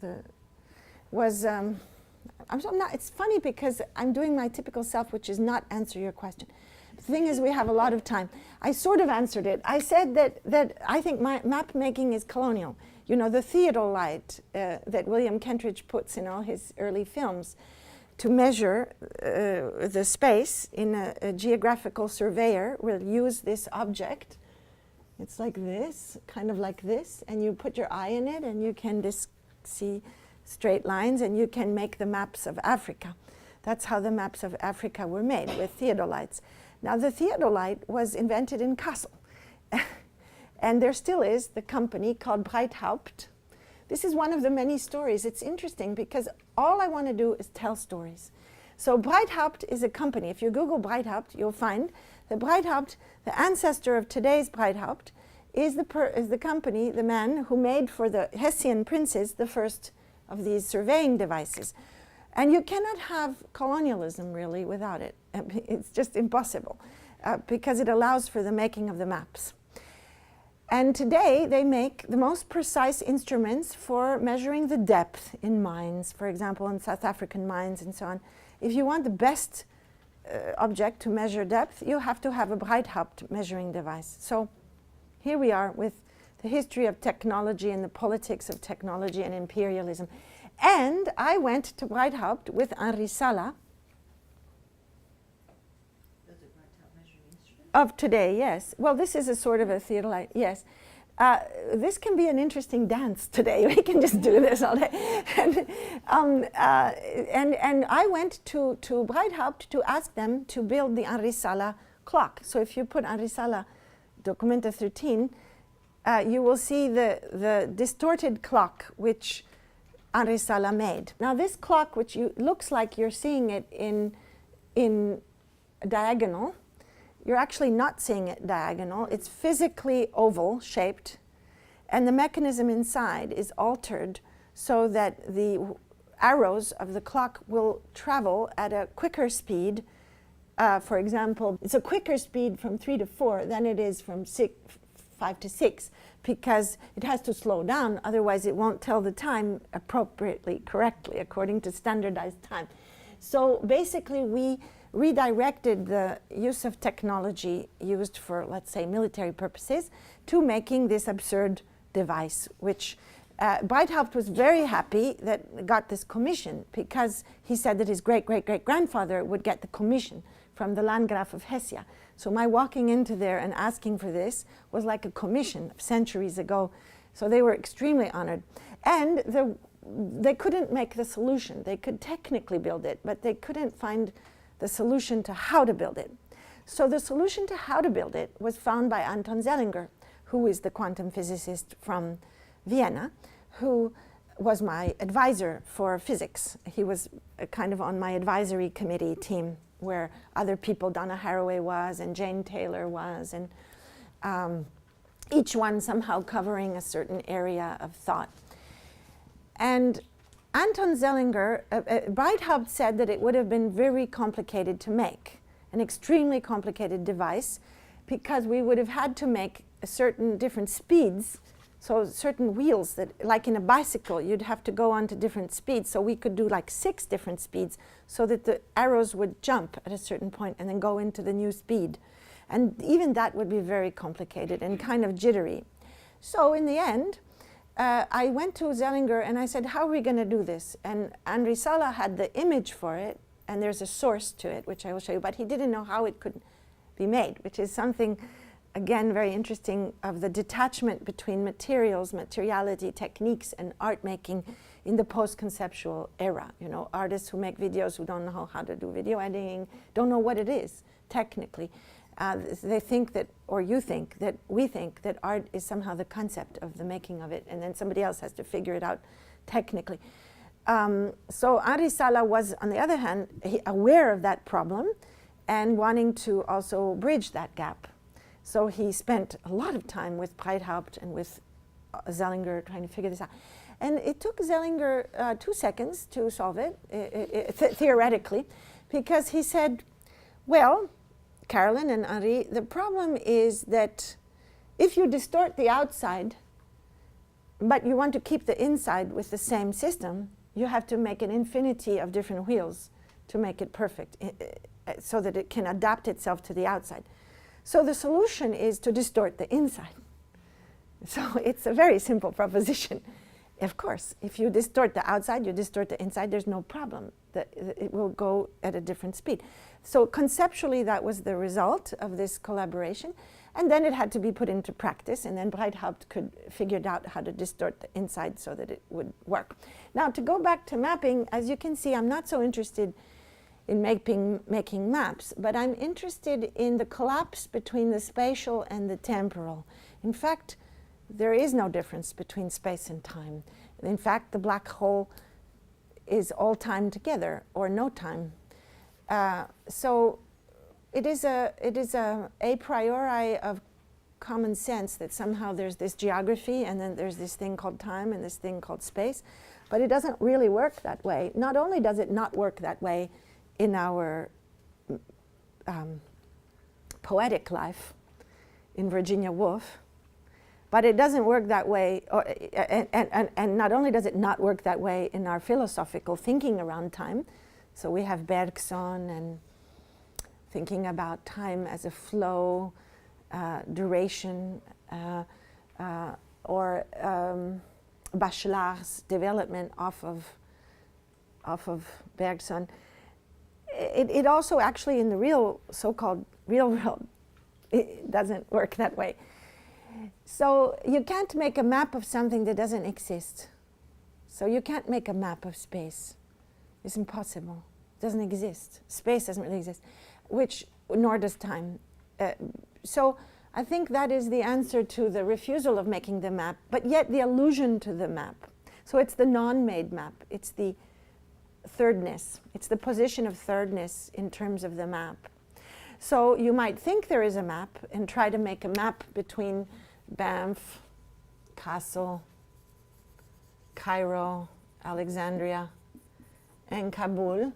It's funny because I'm doing my typical self, which is not answer your question. The thing is, we have a lot of time. I sort of answered it. I said that I think my map making is colonial. You know, the theodolite that William Kentridge puts in all his early films to measure the space in a geographical surveyor will use this object. It's like this, kind of like this, and you put your eye in it and you can see straight lines, and you can make the maps of Africa. That's how the maps of Africa were made, with theodolites. Now, the theodolite was invented in Kassel. And there still is the company called Breithaupt. This is one of the many stories. It's interesting because all I want to do is tell stories. So Breithaupt is a company. If you Google Breithaupt, you'll find that Breithaupt, the ancestor of today's Breithaupt, is the company, the man who made for the Hessian princes the first of these surveying devices. And you cannot have colonialism really without it. It's just impossible because it allows for the making of the maps. And today they make the most precise instruments for measuring the depth in mines, for example, in South African mines and so on. If you want the best object to measure depth, you have to have a Breithaupt measuring device. So here we are with the history of technology and the politics of technology and imperialism. And I went to Breithaupt with Henri Sala. Of today, yes. Well, this is a sort of a theodolite, yes. This can be an interesting dance today. We can just do this all day. And I went to Breithaupt to ask them to build the Henri Sala clock. So if you put Henri Sala dOCUMENTA 13, you will see the distorted clock which Henri Sala made. Now this clock, which looks like you're seeing it in diagonal, you're actually not seeing it diagonal. It's physically oval shaped, and the mechanism inside is altered so that the arrows of the clock will travel at a quicker speed. For example, it's a quicker speed from 3 to 4 than it is from 5 to 6, because it has to slow down, otherwise it won't tell the time appropriately, correctly, according to standardized time. So basically we redirected the use of technology used for, let's say, military purposes to making this absurd device, which Breithaupt was very happy that got this commission, because he said that his great-great-great-grandfather would get the commission from the Landgraf of Hesse. So my walking into there and asking for this was like a commission centuries ago. So they were extremely honored. And they couldn't make the solution. They could technically build it, but they couldn't find the solution to how to build it. So the solution to how to build it was found by Anton Zellinger, who is the quantum physicist from Vienna, who was my advisor for physics. He was kind of on my advisory committee team, where other people, Donna Haraway was, and Jane Taylor was, and each one somehow covering a certain area of thought. And Anton Zellinger, Breithaupt said that it would have been very complicated to make, an extremely complicated device, because we would have had to make certain different speeds, so certain wheels that, like in a bicycle, you'd have to go on to different speeds. So we could do like 6 different speeds so that the arrows would jump at a certain point and then go into the new speed. And even that would be very complicated and kind of jittery. So in the end, I went to Zellinger and I said, how are we going to do this? And Henri Sala had the image for it, and there's a source to it, which I will show you, but he didn't know how it could be made, which is something, again, very interesting, of the detachment between materials, materiality, techniques, and art making in the post-conceptual era. You know, artists who make videos who don't know how to do video editing, don't know what it is technically. They think that, or you think that, we think that art is somehow the concept of the making of it, and then somebody else has to figure it out technically. So Henri Sala was, on the other hand, aware of that problem and wanting to also bridge that gap. So he spent a lot of time with Breithaupt and with Zellinger trying to figure this out. And it took Zellinger 2 seconds to solve it, theoretically, because he said, well, Carolyn and Henri, the problem is that if you distort the outside, but you want to keep the inside with the same system, you have to make an infinity of different wheels to make it perfect, so that it can adapt itself to the outside. So the solution is to distort the inside. So it's a very simple proposition. Of course, if you distort the outside, you distort the inside, there's no problem. It will go at a different speed. So conceptually, that was the result of this collaboration. And then it had to be put into practice, and then Breithaupt could figure out how to distort the inside so that it would work. Now, to go back to mapping, as you can see, I'm not so interested in making maps, but I'm interested in the collapse between the spatial and the temporal. In fact, there is no difference between space and time. In fact, the black hole is all time together, or no time. So it is a priori of common sense that somehow there's this geography, and then there's this thing called time and this thing called space. But it doesn't really work that way. Not only does it not work that way in our poetic life in Virginia Woolf, but it doesn't work that way, and not only does it not work that way in our philosophical thinking around time. So we have Bergson and thinking about time as a flow, duration, or Bachelard's development off of Bergson. It also actually in the real, so-called real world, it doesn't work that way. So you can't make a map of something that doesn't exist. So you can't make a map of space. It's impossible. It doesn't exist. Space doesn't really exist, nor does time. So I think that is the answer to the refusal of making the map, but yet the allusion to the map. So it's the non-made map. It's the thirdness. It's the position of thirdness in terms of the map. So you might think there is a map and try to make a map between Banff, Kassel, Cairo, Alexandria, and Kabul.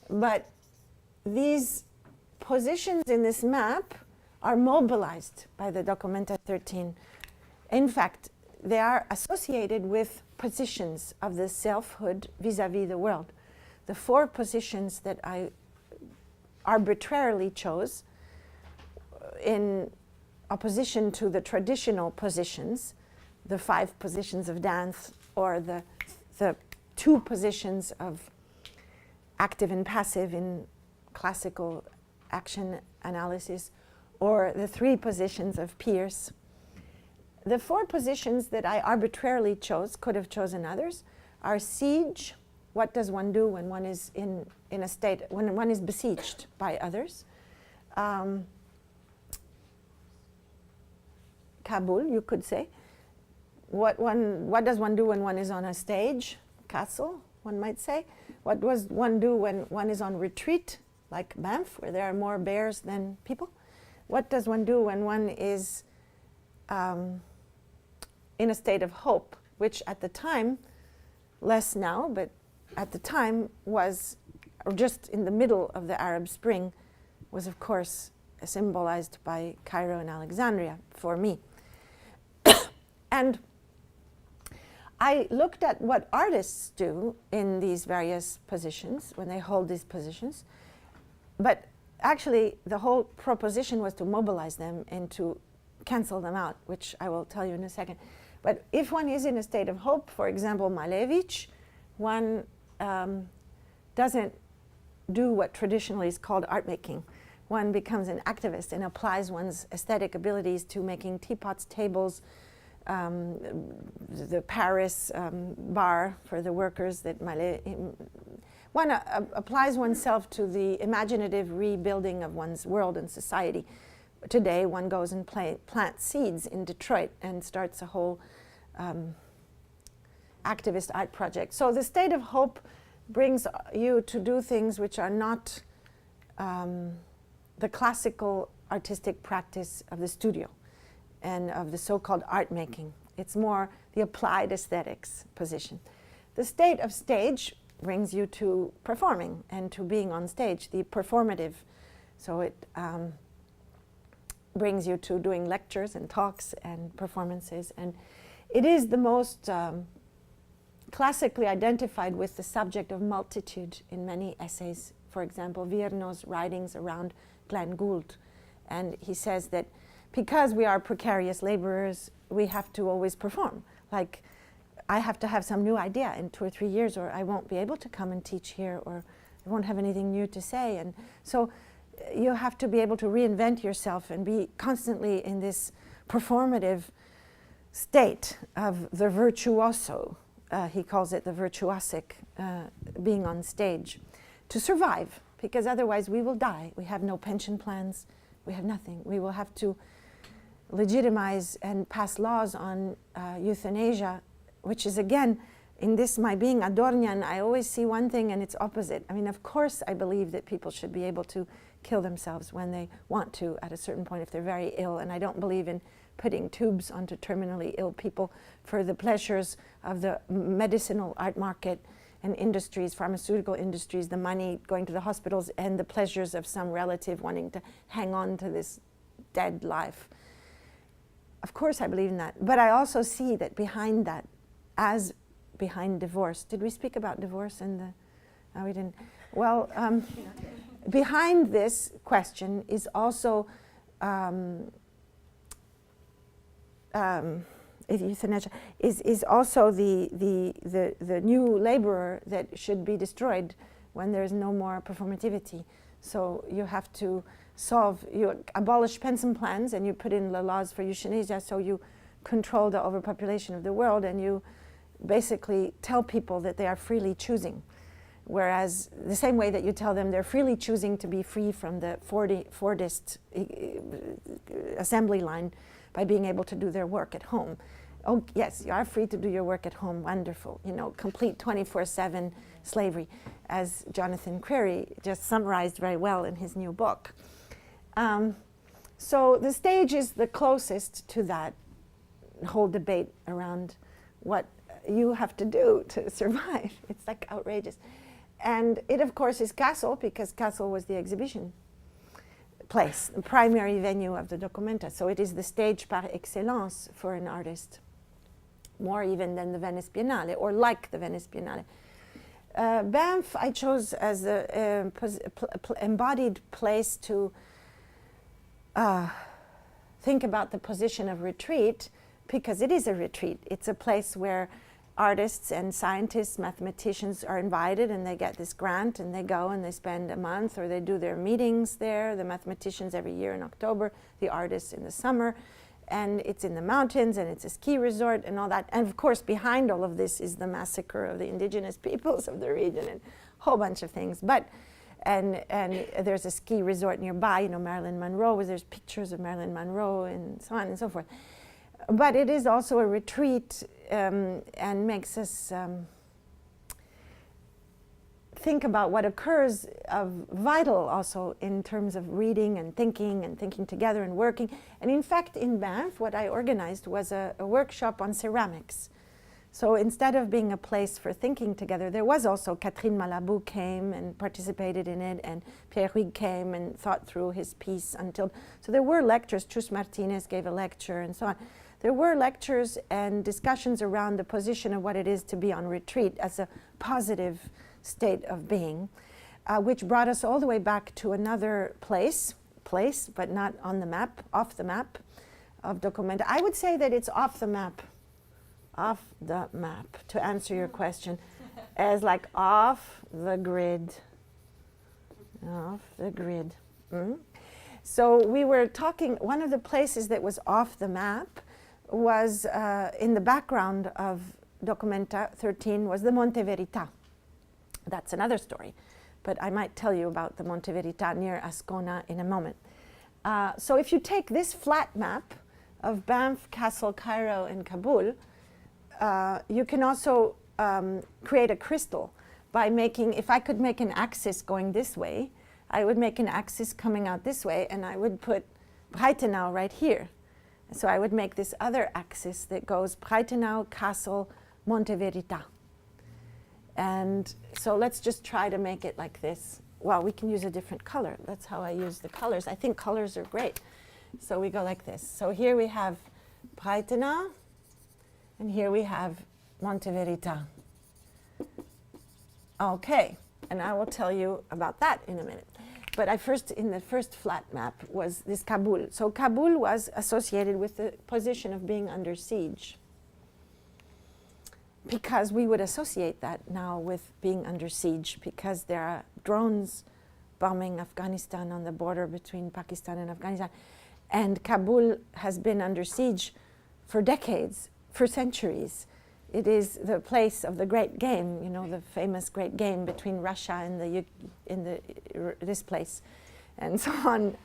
But these positions in this map are mobilized by the dOCUMENTA 13. In fact, they are associated with positions of the selfhood vis-à-vis the world. The 4 positions that I arbitrarily chose in opposition to the traditional positions, the 5 positions of dance, or the 2 positions of active and passive in classical action analysis, or the 3 positions of Peirce. The 4 positions that I arbitrarily chose, could have chosen others, are siege. What does one do when one is in a state, when one is besieged by others? Kabul, you could say. What does one do when one is on a stage? Castle, one might say. What does one do when one is on retreat, like Banff, where there are more bears than people? What does one do when one is in a state of hope, which at the time, less now, but at the time was, or just in the middle of the Arab Spring, was of course symbolized by Cairo and Alexandria for me. And I looked at what artists do in these various positions, when they hold these positions, but actually the whole proposition was to mobilize them and to cancel them out, which I will tell you in a second. But if one is in a state of hope, for example, Malevich, one doesn't do what traditionally is called art making. One becomes an activist and applies one's aesthetic abilities to making teapots, tables, the Paris bar for the workers that one applies oneself to the imaginative rebuilding of one's world and society. Today, one goes and plants seeds in Detroit and starts a whole activist art project. So the state of hope brings you to do things which are not the classical artistic practice of the studio and of the so-called art making. It's more the applied aesthetics position. The state of stage brings you to performing and to being on stage, the performative. So it brings you to doing lectures and talks and performances. And It is the most classically identified with the subject of multitude in many essays. For example, Virno's writings around Glenn Gould. And he says that because we are precarious laborers, we have to always perform. Like, I have to have some new idea in 2 or 3 years, or I won't be able to come and teach here, or I won't have anything new to say. And so you have to be able to reinvent yourself and be constantly in this performative state of the virtuoso. He calls it the virtuosic, being on stage, to survive, because otherwise we will die. We have no pension plans, we have nothing. We will have to legitimize and pass laws on euthanasia, which is, again, in this, my being Adornian, I always see one thing and its opposite. I mean, of course I believe that people should be able to kill themselves when they want to at a certain point if they're very ill, and I don't believe in putting tubes onto terminally ill people for the pleasures of the medicinal art market and industries, pharmaceutical industries, the money going to the hospitals, and the pleasures of some relative wanting to hang on to this dead life. Of course I believe in that, but I also see that behind that, as behind divorce, did we speak about divorce in the, no we didn't. Well, behind this question is also euthanasia is also the new laborer that should be destroyed when there's no more performativity. So you have to you abolish pension plans and you put in the laws for euthanasia, so you control the overpopulation of the world, and you basically tell people that they are freely choosing. Whereas the same way that you tell them they're freely choosing to be free from the Fordist assembly line by being able to do their work at home. Oh, yes, you are free to do your work at home, wonderful. You know, complete 24/7 slavery, as Jonathan Crary just summarized very well in his new book. So the stage is the closest to that whole debate around what you have to do to survive. It's like outrageous. And it, of course, is Kassel, because Kassel was the exhibition place, the primary venue of the Documenta. So it is the stage par excellence for an artist, more even than the Venice Biennale, or like the Venice Biennale. Banff I chose as the embodied place to think about the position of retreat, because it is a retreat. It's a place where artists and scientists, mathematicians are invited, and they get this grant, and they go and they spend a month, or they do their meetings there, the mathematicians every year in October, the artists in the summer, and it's in the mountains, and it's a ski resort and all that. And of course, behind all of this is the massacre of the indigenous peoples of the region and a whole bunch of things. But and there's a ski resort nearby, you know, Marilyn Monroe, where there's pictures of Marilyn Monroe and so on and so forth. But it is also a retreat, and makes us think about what occurs of vital also in terms of reading and thinking together and working. And in fact, in Banff, what I organized was a workshop on ceramics. So instead of being a place for thinking together, there was also Catherine Malabou came and participated in it, and Pierre Huyghe came and thought through his piece until, so there were lectures. Chus Martinez gave a lecture and so on. There were lectures and discussions around the position of what it is to be on retreat as a positive state of being, which brought us all the way back to another place, but not on the map, off the map of Documenta. I would say that it's off the map, to answer your question, as like off the grid. So we were talking, one of the places that was off the map was in the background of Documenta 13 was the Monte Verità. That's another story, but I might tell you about the Monte Verità near Ascona in a moment. So if you take this flat map of Banff, Kassel, Cairo, and Kabul, you can also create a crystal by making, if I could make an axis going this way, I would make an axis coming out this way, and I would put Breitenau right here. So I would make this other axis that goes Breitenau, Kassel, Monte Verità. And so let's just try to make it like this. Well, we can use a different color. That's how I use the colors. I think colors are great. So we go like this. So here we have Breitenau, And here we have Monte Verita. Okay, and I will tell you about that in a minute. But in the first flat map was this Kabul. So Kabul was associated with the position of being under siege, because we would associate that now with being under siege, because there are drones bombing Afghanistan on the border between Pakistan and Afghanistan. And Kabul has been under siege for decades, for centuries. It is the place of the great game, you know, the famous great game between Russia and this place, and so on,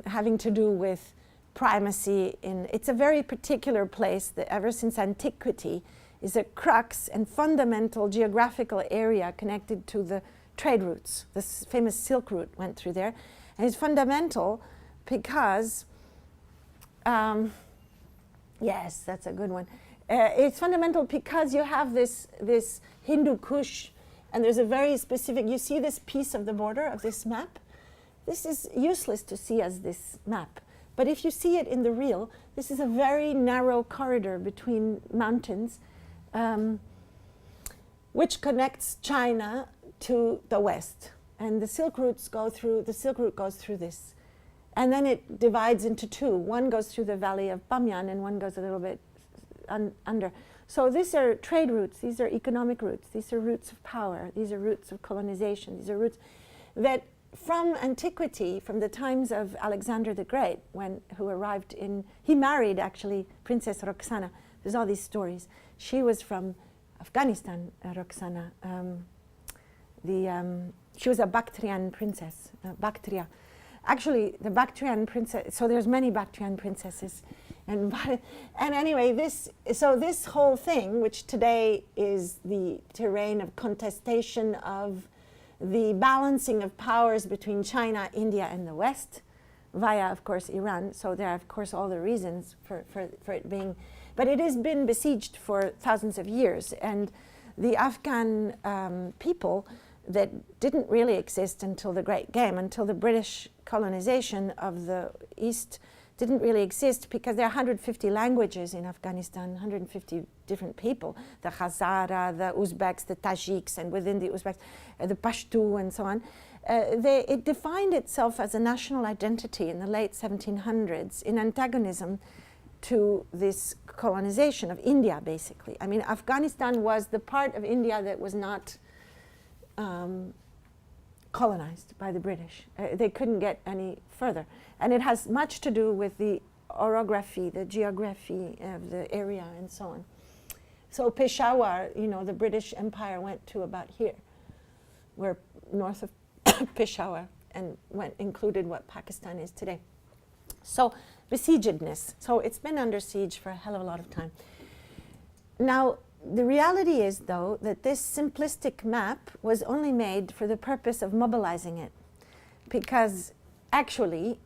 having to do with primacy. It's a very particular place that ever since antiquity is a crux and fundamental geographical area connected to the trade routes. This famous Silk Route went through there, and it's fundamental because, yes, that's a good one. It's fundamental because you have this Hindu Kush, and there's a very specific, you see this piece of the border of this map? This is useless to see as this map. But if you see it in the real, this is a very narrow corridor between mountains, which connects China to the west. And the Silk Route goes through this. And then it divides into two. One goes through the valley of Bamyan, and one goes a little bit under. So these are trade routes, these are economic routes, these are routes of power, these are routes of colonization, these are routes that from antiquity, from the times of Alexander the Great, who arrived he married actually Princess Roxana. There's all these stories. She was from Afghanistan, Roxana. She was a Bactrian princess, Bactria. Actually, the Bactrian princess, so there's many Bactrian princesses. And anyway, this whole thing, which today is the terrain of contestation of the balancing of powers between China, India, and the West, via, of course, Iran. So there are, of course, all the reasons for it being, but it has been besieged for thousands of years. And the Afghan people that didn't really exist until the Great Game, until the British colonization of the East didn't really exist, because there are 150 languages in Afghanistan, 150 different people, the Hazara, the Uzbeks, the Tajiks, and within the Uzbeks, the Pashto, and so on. It defined itself as a national identity in the late 1700s in antagonism to this colonization of India, basically. I mean, Afghanistan was the part of India that was not colonized by the British. They couldn't get any further. And it has much to do with the orography, the geography of the area, and so on. So Peshawar, the British Empire went to about here, where north of Peshawar, and included what Pakistan is today. So besiegedness. So it's been under siege for a hell of a lot of time. Now, the reality is, though, that this simplistic map was only made for the purpose of mobilizing it. Because actually,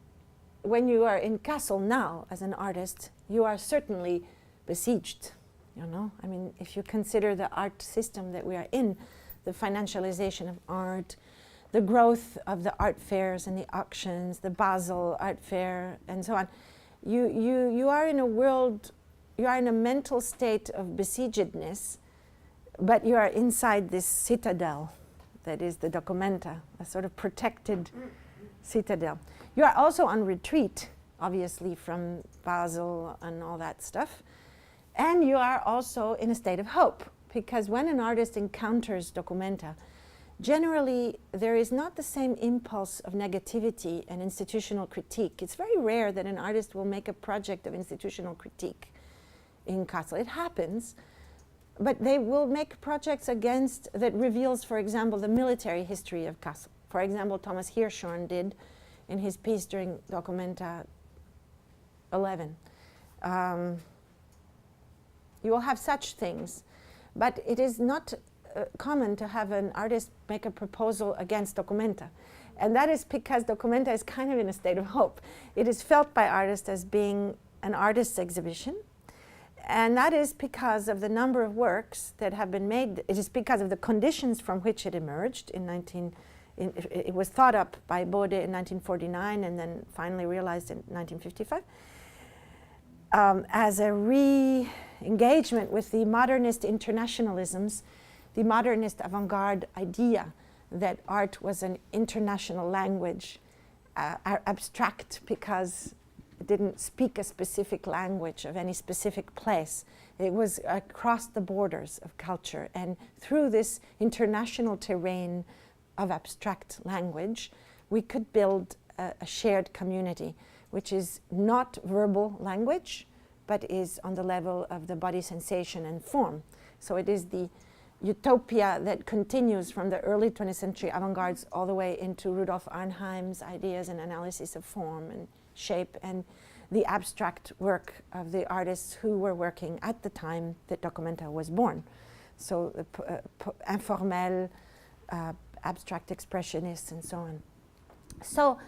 when you are in Kassel now as an artist, you are certainly besieged. I mean, if you consider the art system that we are in, the financialization of art, the growth of the art fairs and the auctions, the Basel Art Fair, and so on, you are in a world. You are in a mental state of besiegedness, but you are inside this citadel that is the dOCUMENTA, a sort of protected citadel. You are also on retreat, obviously, from Basel and all that stuff. And you are also in a state of hope, because when an artist encounters dOCUMENTA, generally there is not the same impulse of negativity and institutional critique. It's very rare that an artist will make a project of institutional critique in Kassel. It happens, but they will make projects that reveals, for example, the military history of Kassel. For example, Thomas Hirschhorn did in his piece during dOCUMENTA 11. You will have such things, but it is not common to have an artist make a proposal against dOCUMENTA. And that is because dOCUMENTA is kind of in a state of hope. It is felt by artists as being an artist's exhibition. And that is because of the number of works that have been made. It is because of the conditions from which it emerged it was thought up by Bode in 1949 and then finally realized in 1955. as a re-engagement with the modernist internationalisms, the modernist avant-garde idea that art was an international language, abstract because it didn't speak a specific language of any specific place. It was across the borders of culture, and through this international terrain of abstract language, we could build a shared community, which is not verbal language, but is on the level of the body sensation and form. So it is the utopia that continues from the early 20th century avant-gardes all the way into Rudolf Arnheim's ideas and analysis of form and shape, and the abstract work of the artists who were working at the time that dOCUMENTA was born. So informel, abstract expressionists, and so on. So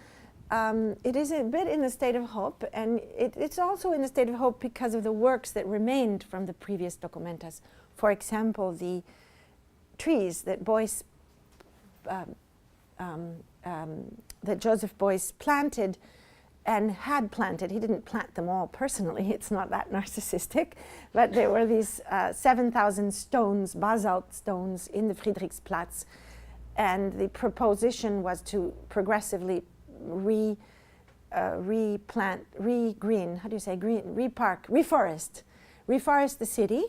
it is a bit in a state of hope, and it's also in a state of hope because of the works that remained from the previous dOCUMENTAs. For example, the trees that Beuys, that Joseph Beuys planted and had planted. He didn't plant them all personally, it's not that narcissistic, but there were these 7,000 stones, basalt stones, in the Friedrichsplatz, and the proposition was to progressively reforest the city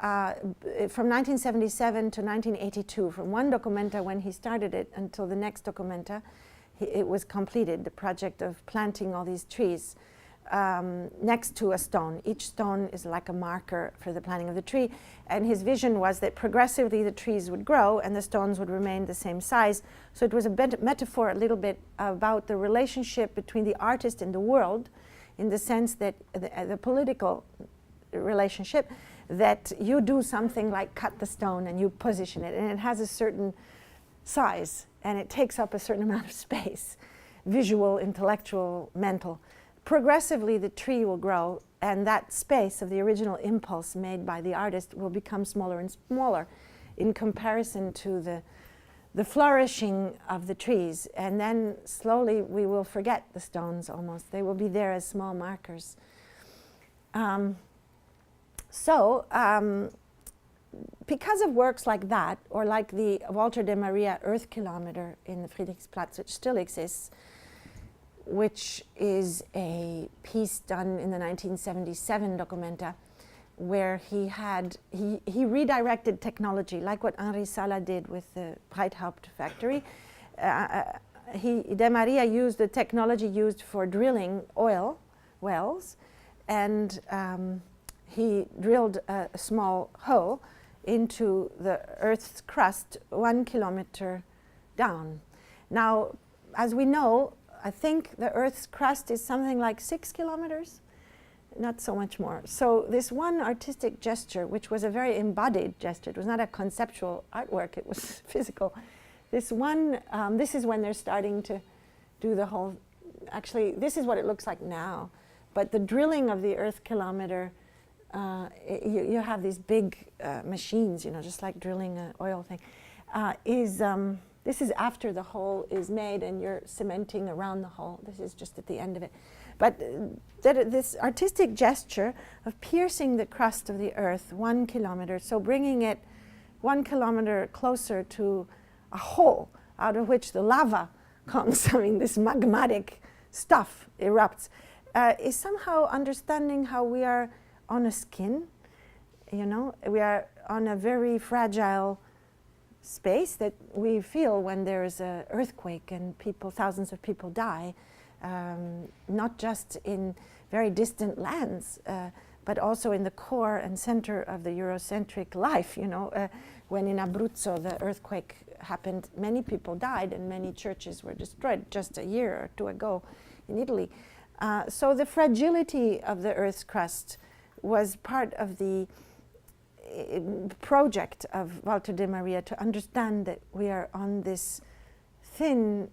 from 1977 to 1982, from one dOCUMENTA when he started it until the next dOCUMENTA. It was completed, the project of planting all these trees next to a stone. Each stone is like a marker for the planting of the tree, and his vision was that progressively the trees would grow and the stones would remain the same size. So it was a metaphor a little bit about the relationship between the artist and the world, in the sense that the political relationship, that you do something like cut the stone and you position it, and it has a certain size and it takes up a certain amount of space, visual, intellectual, mental. Progressively the tree will grow, and that space of the original impulse made by the artist will become smaller and smaller in comparison to the flourishing of the trees, and then slowly we will forget the stones almost. They will be there as small markers. Because of works like that, or like the Walter de Maria Earth Kilometer in the Friedrichsplatz, which still exists, which is a piece done in the 1977 dOCUMENTA, where he redirected technology, like what Henri Sala did with the Breithaupt factory. De Maria used the technology used for drilling oil wells, and he drilled a small hole into the Earth's crust 1 kilometer down. Now, as we know, I think the Earth's crust is something like 6 kilometers, not so much more. So this one artistic gesture, which was a very embodied gesture, it was not a conceptual artwork, it was physical. This one, this is when they're starting to do the whole, actually, this is what it looks like now, but the drilling of the Earth Kilometer, you have these big machines, you know, just like drilling an oil thing, this is after the hole is made and you're cementing around the hole. This is just at the end of it. But this artistic gesture of piercing the crust of the Earth 1 kilometer, so bringing it 1 kilometer closer to a hole out of which the lava comes, I mean, this magmatic stuff erupts, is somehow understanding how we are on a skin, you know, we are on a very fragile space that we feel when there is an earthquake and thousands of people die, not just in very distant lands, but also in the core and center of the Eurocentric life, you know. When in Abruzzo the earthquake happened, many people died and many churches were destroyed just a year or two ago in Italy. So the fragility of the Earth's crust was part of the project of Walter de Maria to understand that we are on this thin,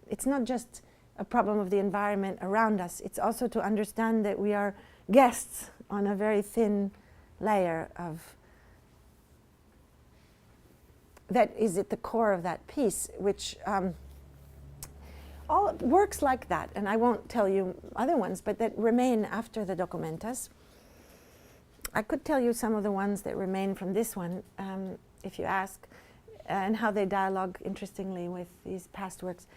it's not just a problem of the environment around us, it's also to understand that we are guests on a very thin layer of, that is at the core of that piece, which all works like that, and I won't tell you other ones, but that remain after the documentas. I could tell you some of the ones that remain from this one, if you ask, and how they dialogue interestingly with these past works.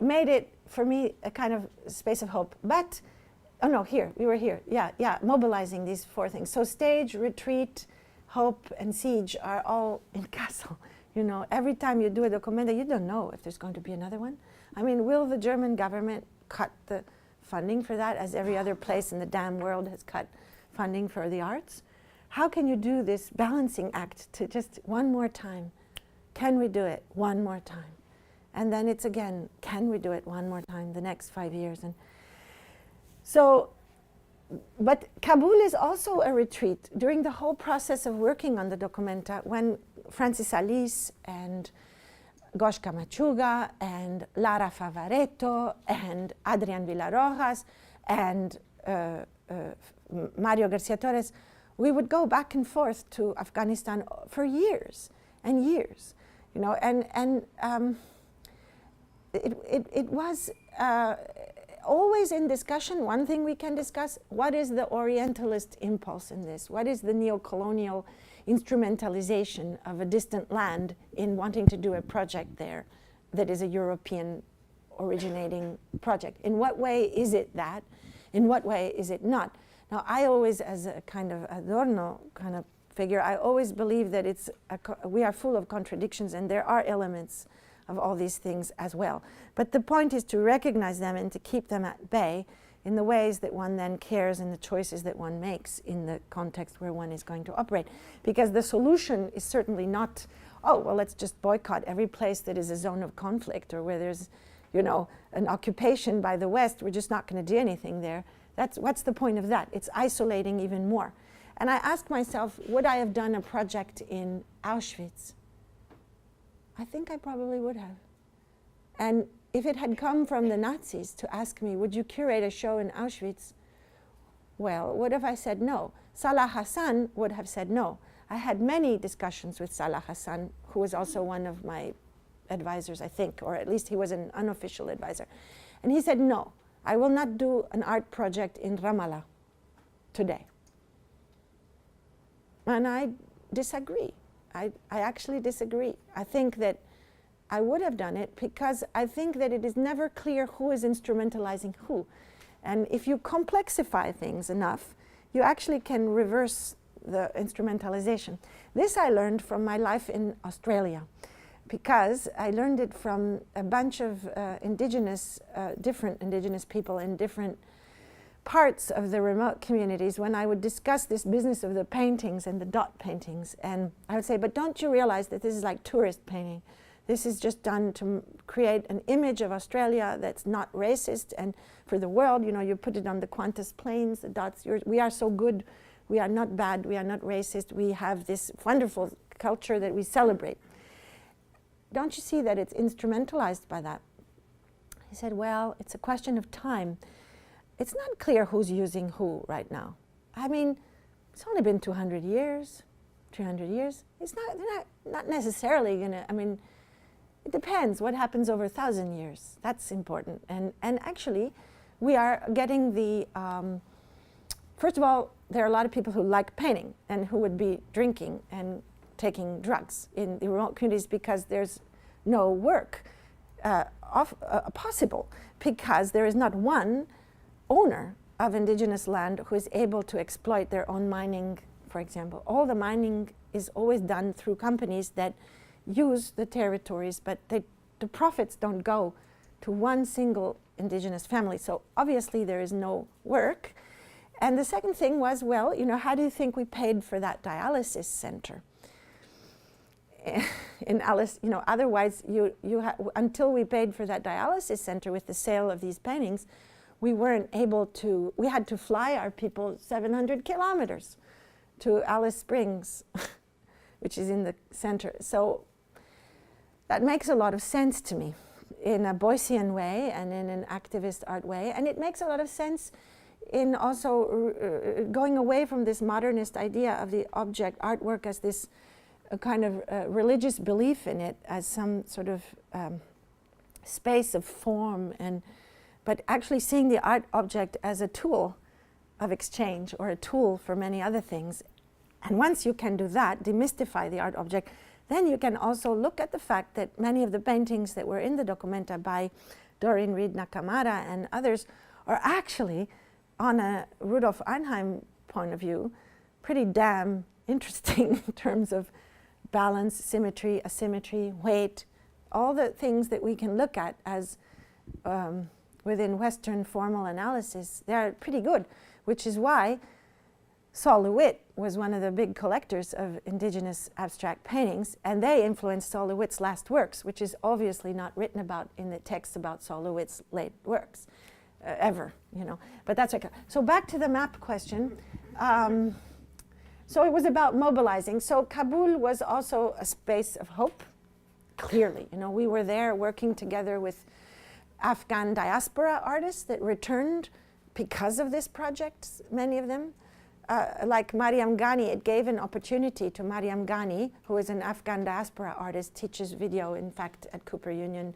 Made it, for me, a kind of space of hope. But, oh no, we were here. Yeah, mobilizing these 4 things. So stage, retreat, hope, and siege are all in castle. You know, every time you do a documenta, you don't know if there's going to be another one. I mean, will the German government cut the funding for that, as every other place in the damn world has cut funding for the arts? How can you do this balancing act to just one more time? Can we do it one more time? And then it's again, can we do it one more time the next 5 years? And so, but Kabul is also a retreat. During the whole process of working on the documenta, when Francis Alice and Goshka Machuga and Lara Favaretto and Adrian Villarojas and Mario Garcia Torres, we would go back and forth to Afghanistan for years and years, you know, and it was always in discussion. One thing we can discuss: what is the Orientalist impulse in this? What is the neo-colonial instrumentalization of a distant land in wanting to do a project there that is a European originating project? In what way is it that? In what way is it not? Now, I always, as a kind of Adorno kind of figure, I always believe that we are full of contradictions, and there are elements of all these things as well. But the point is to recognize them and to keep them at bay in the ways that one then cares and the choices that one makes in the context where one is going to operate. Because the solution is certainly not, oh, well, let's just boycott every place that is a zone of conflict or where there's, you know, an occupation by the West. We're just not going to do anything there. What's the point of that? It's isolating even more. And I asked myself, would I have done a project in Auschwitz? I think I probably would have. And if it had come from the Nazis to ask me, would you curate a show in Auschwitz? Well, what if I said no? Salah Hassan would have said no. I had many discussions with Salah Hassan, who was also one of my advisors, I think, or at least he was an unofficial advisor. And he said, no, I will not do an art project in Ramallah today. And I disagree. I actually disagree. I think that I would have done it because I think that it is never clear who is instrumentalizing who. And if you complexify things enough, you actually can reverse the instrumentalization. This I learned from my life in Australia, because I learned it from a bunch of different indigenous people in different parts of the remote communities when I would discuss this business of the paintings and the dot paintings. And I would say, but don't you realize that this is like tourist painting? This is just done to create an image of Australia that's not racist, and for the world, you know, you put it on the Qantas planes, the dots, we are so good, we are not bad, we are not racist, we have this wonderful culture that we celebrate. Don't you see that it's instrumentalized by that? He said, well, it's a question of time. It's not clear who's using who right now. I mean, it's only been 200 years, 300 years. They're not necessarily gonna, I mean, it depends what happens over 1,000 years. That's important. And actually, we are getting the, first of all, there are a lot of people who like painting and who would be drinking and taking drugs in the remote communities because there's no work possible, because there is not one owner of indigenous land who is able to exploit their own mining, for example. All the mining is always done through companies that use the territories, but the profits don't go to one single indigenous family. So obviously there is no work. And the second thing was, well, you know, how do you think we paid for that dialysis center? In Alice, you know, otherwise until we paid for that dialysis center with the sale of these paintings, we weren't able to, we had to fly our people 700 kilometers to Alice Springs, which is in the center. So that makes a lot of sense to me in a Boycean way and in an activist art way. And it makes a lot of sense in also going away from this modernist idea of the object artwork as this kind of religious belief in it as some sort of space of form, but actually seeing the art object as a tool of exchange or a tool for many other things. And once you can do that, demystify the art object, then you can also look at the fact that many of the paintings that were in the Documenta by Doreen Reed Nakamura and others are actually, on a Rudolf Arnheim point of view, pretty damn interesting in terms of balance, symmetry, asymmetry, weight, all the things that we can look at as within Western formal analysis. They're pretty good, which is why Sol LeWitt was one of the big collectors of indigenous abstract paintings, and they influenced Sol LeWitt's last works, which is obviously not written about in the text about Sol LeWitt's late works, ever, you know. But that's okay. So back to the map question. So it was about mobilizing. So Kabul was also a space of hope, clearly. You know, we were there working together with Afghan diaspora artists that returned because of this project, many of them. Like Mariam Ghani, it gave an opportunity to Mariam Ghani, who is an Afghan diaspora artist, teaches video, in fact, at Cooper Union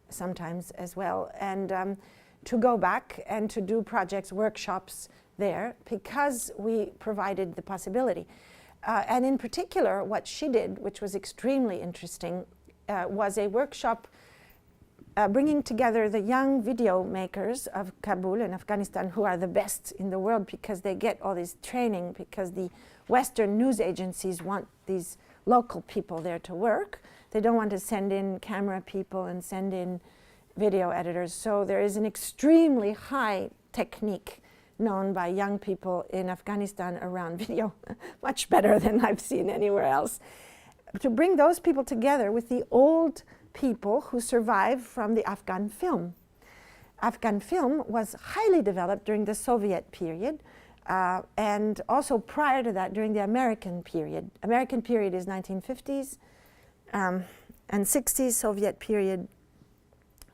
sometimes as well, and to go back and to do projects, workshops there, because we provided the possibility. And in particular, what she did, which was extremely interesting, was a workshop bringing together the young video makers of Kabul and Afghanistan, who are the best in the world because they get all this training, because the Western news agencies want these local people there to work. They don't want to send in camera people and send in video editors. So there is an extremely high technique known by young people in Afghanistan around video, much better than I've seen anywhere else. To bring those people together with the old people who survived from the Afghan film. Afghan film was highly developed during the Soviet period and also prior to that during the American period. American period is 1950s and 60s. Soviet period,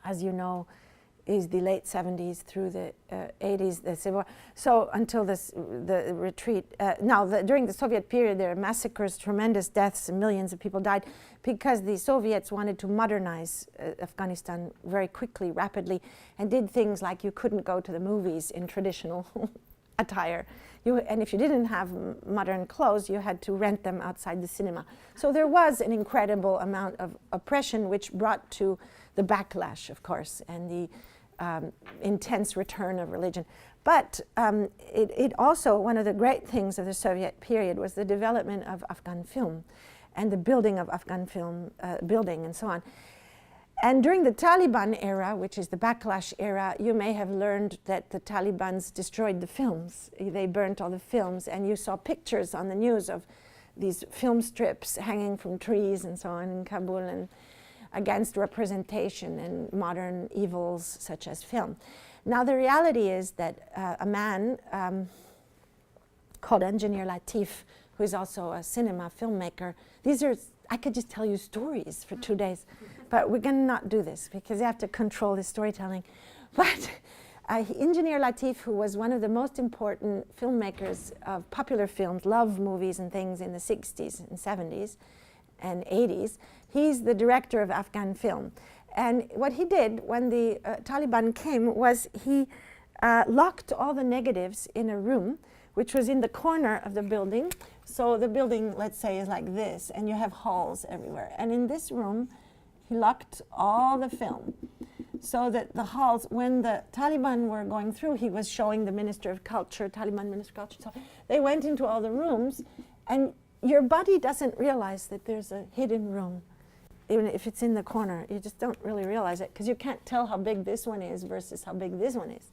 as you know, is the late 70s through the 80s, the Civil War. So until the retreat. During the Soviet period, there were massacres, tremendous deaths, and millions of people died because the Soviets wanted to modernize Afghanistan very quickly, rapidly, and did things like you couldn't go to the movies in traditional attire. And if you didn't have modern clothes, you had to rent them outside the cinema. So there was an incredible amount of oppression, which brought to the backlash, of course, and the intense return of religion. But it also, one of the great things of the Soviet period was the development of Afghan film and the building of Afghan film building and so on. And during the Taliban era, which is the backlash era, you may have learned that the Talibans destroyed the films. They burnt all the films, and you saw pictures on the news of these film strips hanging from trees and so on in Kabul, and against representation and modern evils such as film. Now the reality is that a man called Engineer Latif, who is also a cinema filmmaker, I could just tell you stories for 2 days, but we're gonna not do this because you have to control the storytelling. But Engineer Latif, who was one of the most important filmmakers of popular films, love movies and things in the 60s and 70s and 80s, he's the director of Afghan film. And what he did when the Taliban came was he locked all the negatives in a room, which was in the corner of the building. So the building, let's say, is like this, and you have halls everywhere. And in this room, he locked all the film, so that the halls, when the Taliban were going through, he was showing the Minister of Culture, Taliban Minister of Culture. So they went into all the rooms, and your body doesn't realize that there's a hidden room. Even if it's in the corner, you just don't really realize it because you can't tell how big this one is versus how big this one is.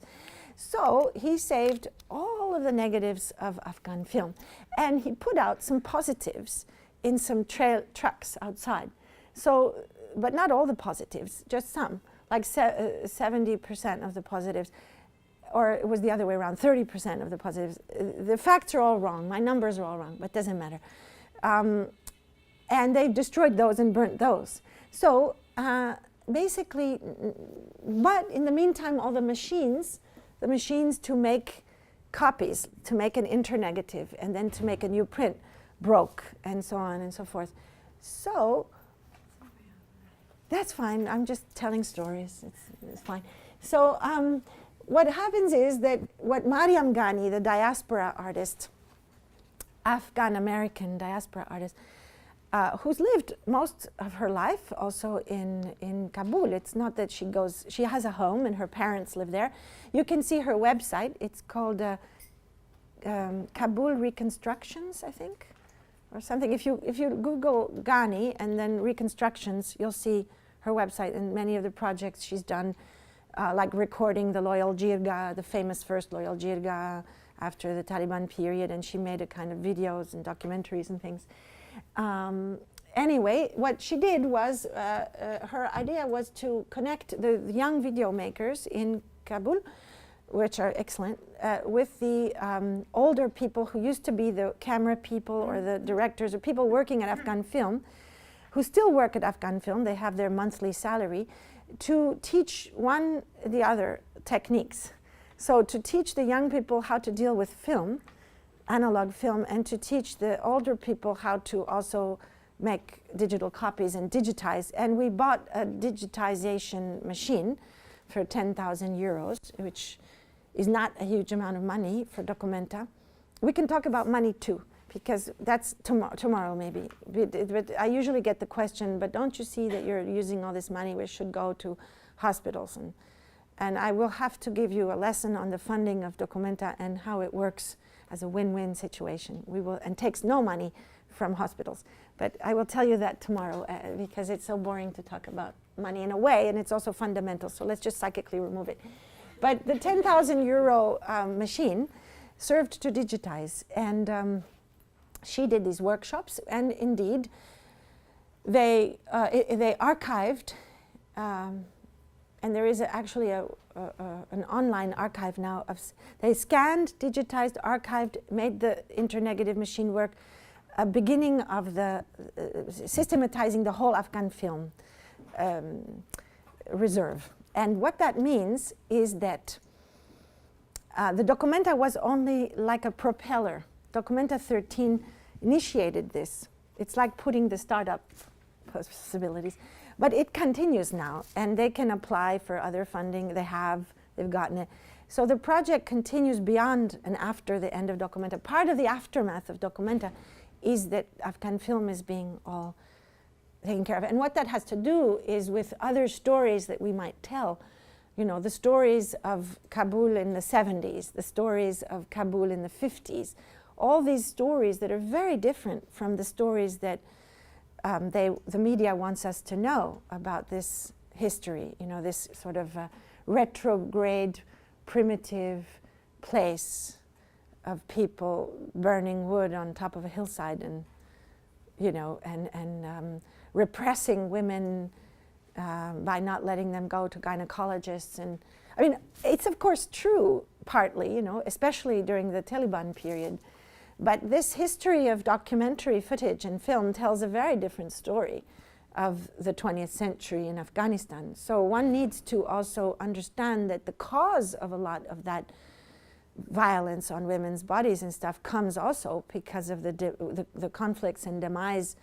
So he saved all of the negatives of Afghan film, and he put out some positives in some trucks outside. So, but not all the positives, just some, like 70% of the positives, or it was the other way around, 30% of the positives. The facts are all wrong, my numbers are all wrong, but it doesn't matter. And they've destroyed those and burnt those. So basically, but in the meantime, all the machines to make copies, to make an internegative, and then to make a new print broke, and so on and so forth. So That's fine. I'm just telling stories. It's fine. So what happens is that what Mariam Ghani, the diaspora artist, Afghan-American diaspora artist, who's lived most of her life also in Kabul. It's not that she has a home and her parents live there. You can see her website. It's called Kabul Reconstructions, I think, or something. If you Google Ghani and then Reconstructions, you'll see her website and many of the projects she's done, like recording the Loyal Jirga, the famous first Loyal Jirga after the Taliban period, and she made a kind of videos and documentaries and things. Anyway, what she did was, her idea was to connect the young video makers in Kabul, which are excellent, with the older people who used to be the camera people or the directors or people working at Afghan Film, who still work at Afghan Film. They have their monthly salary, to teach one the other techniques. So to teach the young people how to deal with film, analog film, and to teach the older people how to also make digital copies and digitize. And we bought a digitization machine for 10,000 euros, which is not a huge amount of money for Documenta. We can talk about money too, because that's tomorrow maybe. But I usually get the question, but don't you see that you're using all this money which should go to hospitals? And I will have to give you a lesson on the funding of Documenta and how it works as a win-win situation. We will, and takes no money from hospitals. But I will tell you that tomorrow because it's so boring to talk about money in a way, and it's also fundamental, so let's just psychically remove it. But the 10,000 euro machine served to digitize, and she did these workshops, and indeed they archived, and there is actually an online archive now. They scanned, digitized, archived, made the internegative machine work, beginning of the systematizing the whole Afghan film reserve. And what that means is that the Documenta was only like a propeller. Documenta 13 initiated this. It's like putting the startup possibilities. But it continues now, and they can apply for other funding. They've gotten it. So the project continues beyond and after the end of Documenta. Part of the aftermath of Documenta is that Afghan film is being all taken care of. And what that has to do is with other stories that we might tell. You know, the stories of Kabul in the 70s, the stories of Kabul in the 50s, all these stories that are very different from the stories that the media wants us to know about this history, you know, this sort of retrograde, primitive place of people burning wood on top of a hillside and, you know, and repressing women by not letting them go to gynecologists. And I mean, it's of course true partly, you know, especially during the Taliban period. But this history of documentary footage and film tells a very different story of the 20th century in Afghanistan. So one needs to also understand that the cause of a lot of that violence on women's bodies and stuff comes also because of the conflicts and demise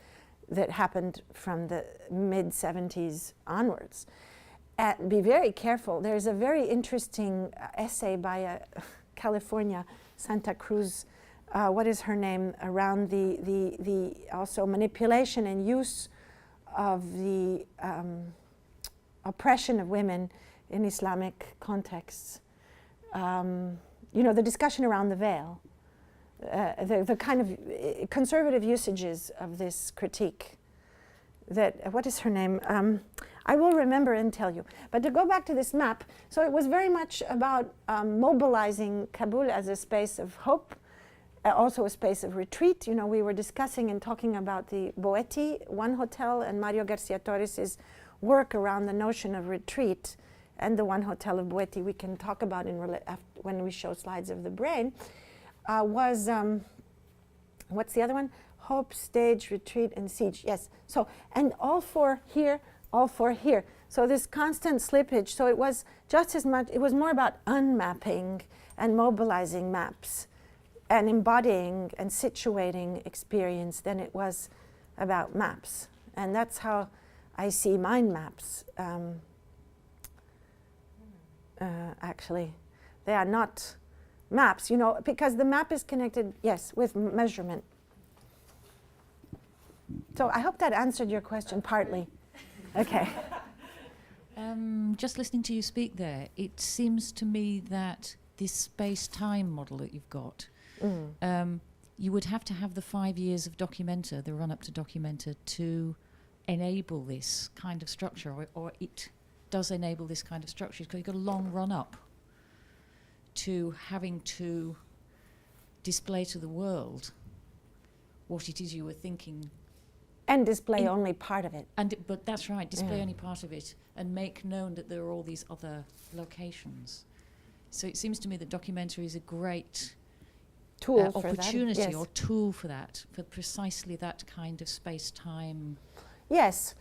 that happened from the mid-70s onwards. And be very careful. There's a very interesting essay by a California, Santa Cruz, what is her name, around the also manipulation and use of the oppression of women in Islamic contexts. You know, the discussion around the veil, the kind of conservative usages of this critique. That, what is her name? I will remember and tell you. But to go back to this map, so it was very much about mobilizing Kabul as a space of hope, also a space of retreat. You know, we were discussing and talking about the Boetti One Hotel and Mario Garcia Torres's work around the notion of retreat and the One Hotel of Boetti. We can talk about when we show slides of the brain. Was what's the other one? Hope, stage, retreat, and siege. Yes. So, and all four here, all four here. So this constant slippage. So it was just as much, it was more about unmapping and mobilizing maps and embodying and situating experience than it was about maps. And that's how I see mind maps. Actually, they are not maps, you know, because the map is connected, yes, with measurement. So I hope that answered your question partly. Okay. Just listening to you speak there, it seems to me that this space-time model that you've got, you would have to have the 5 years of Documenta, the run-up to Documenta, to enable this kind of structure, or it does enable this kind of structure, because you've got a long run-up to having to display to the world what it is you were thinking. And display only part of it. But that's right, display only part of it, and make known that there are all these other locations. So it seems to me that Documenta is a great Tool for opportunity that, yes. or tool for that, for precisely that kind of space-time. Yes,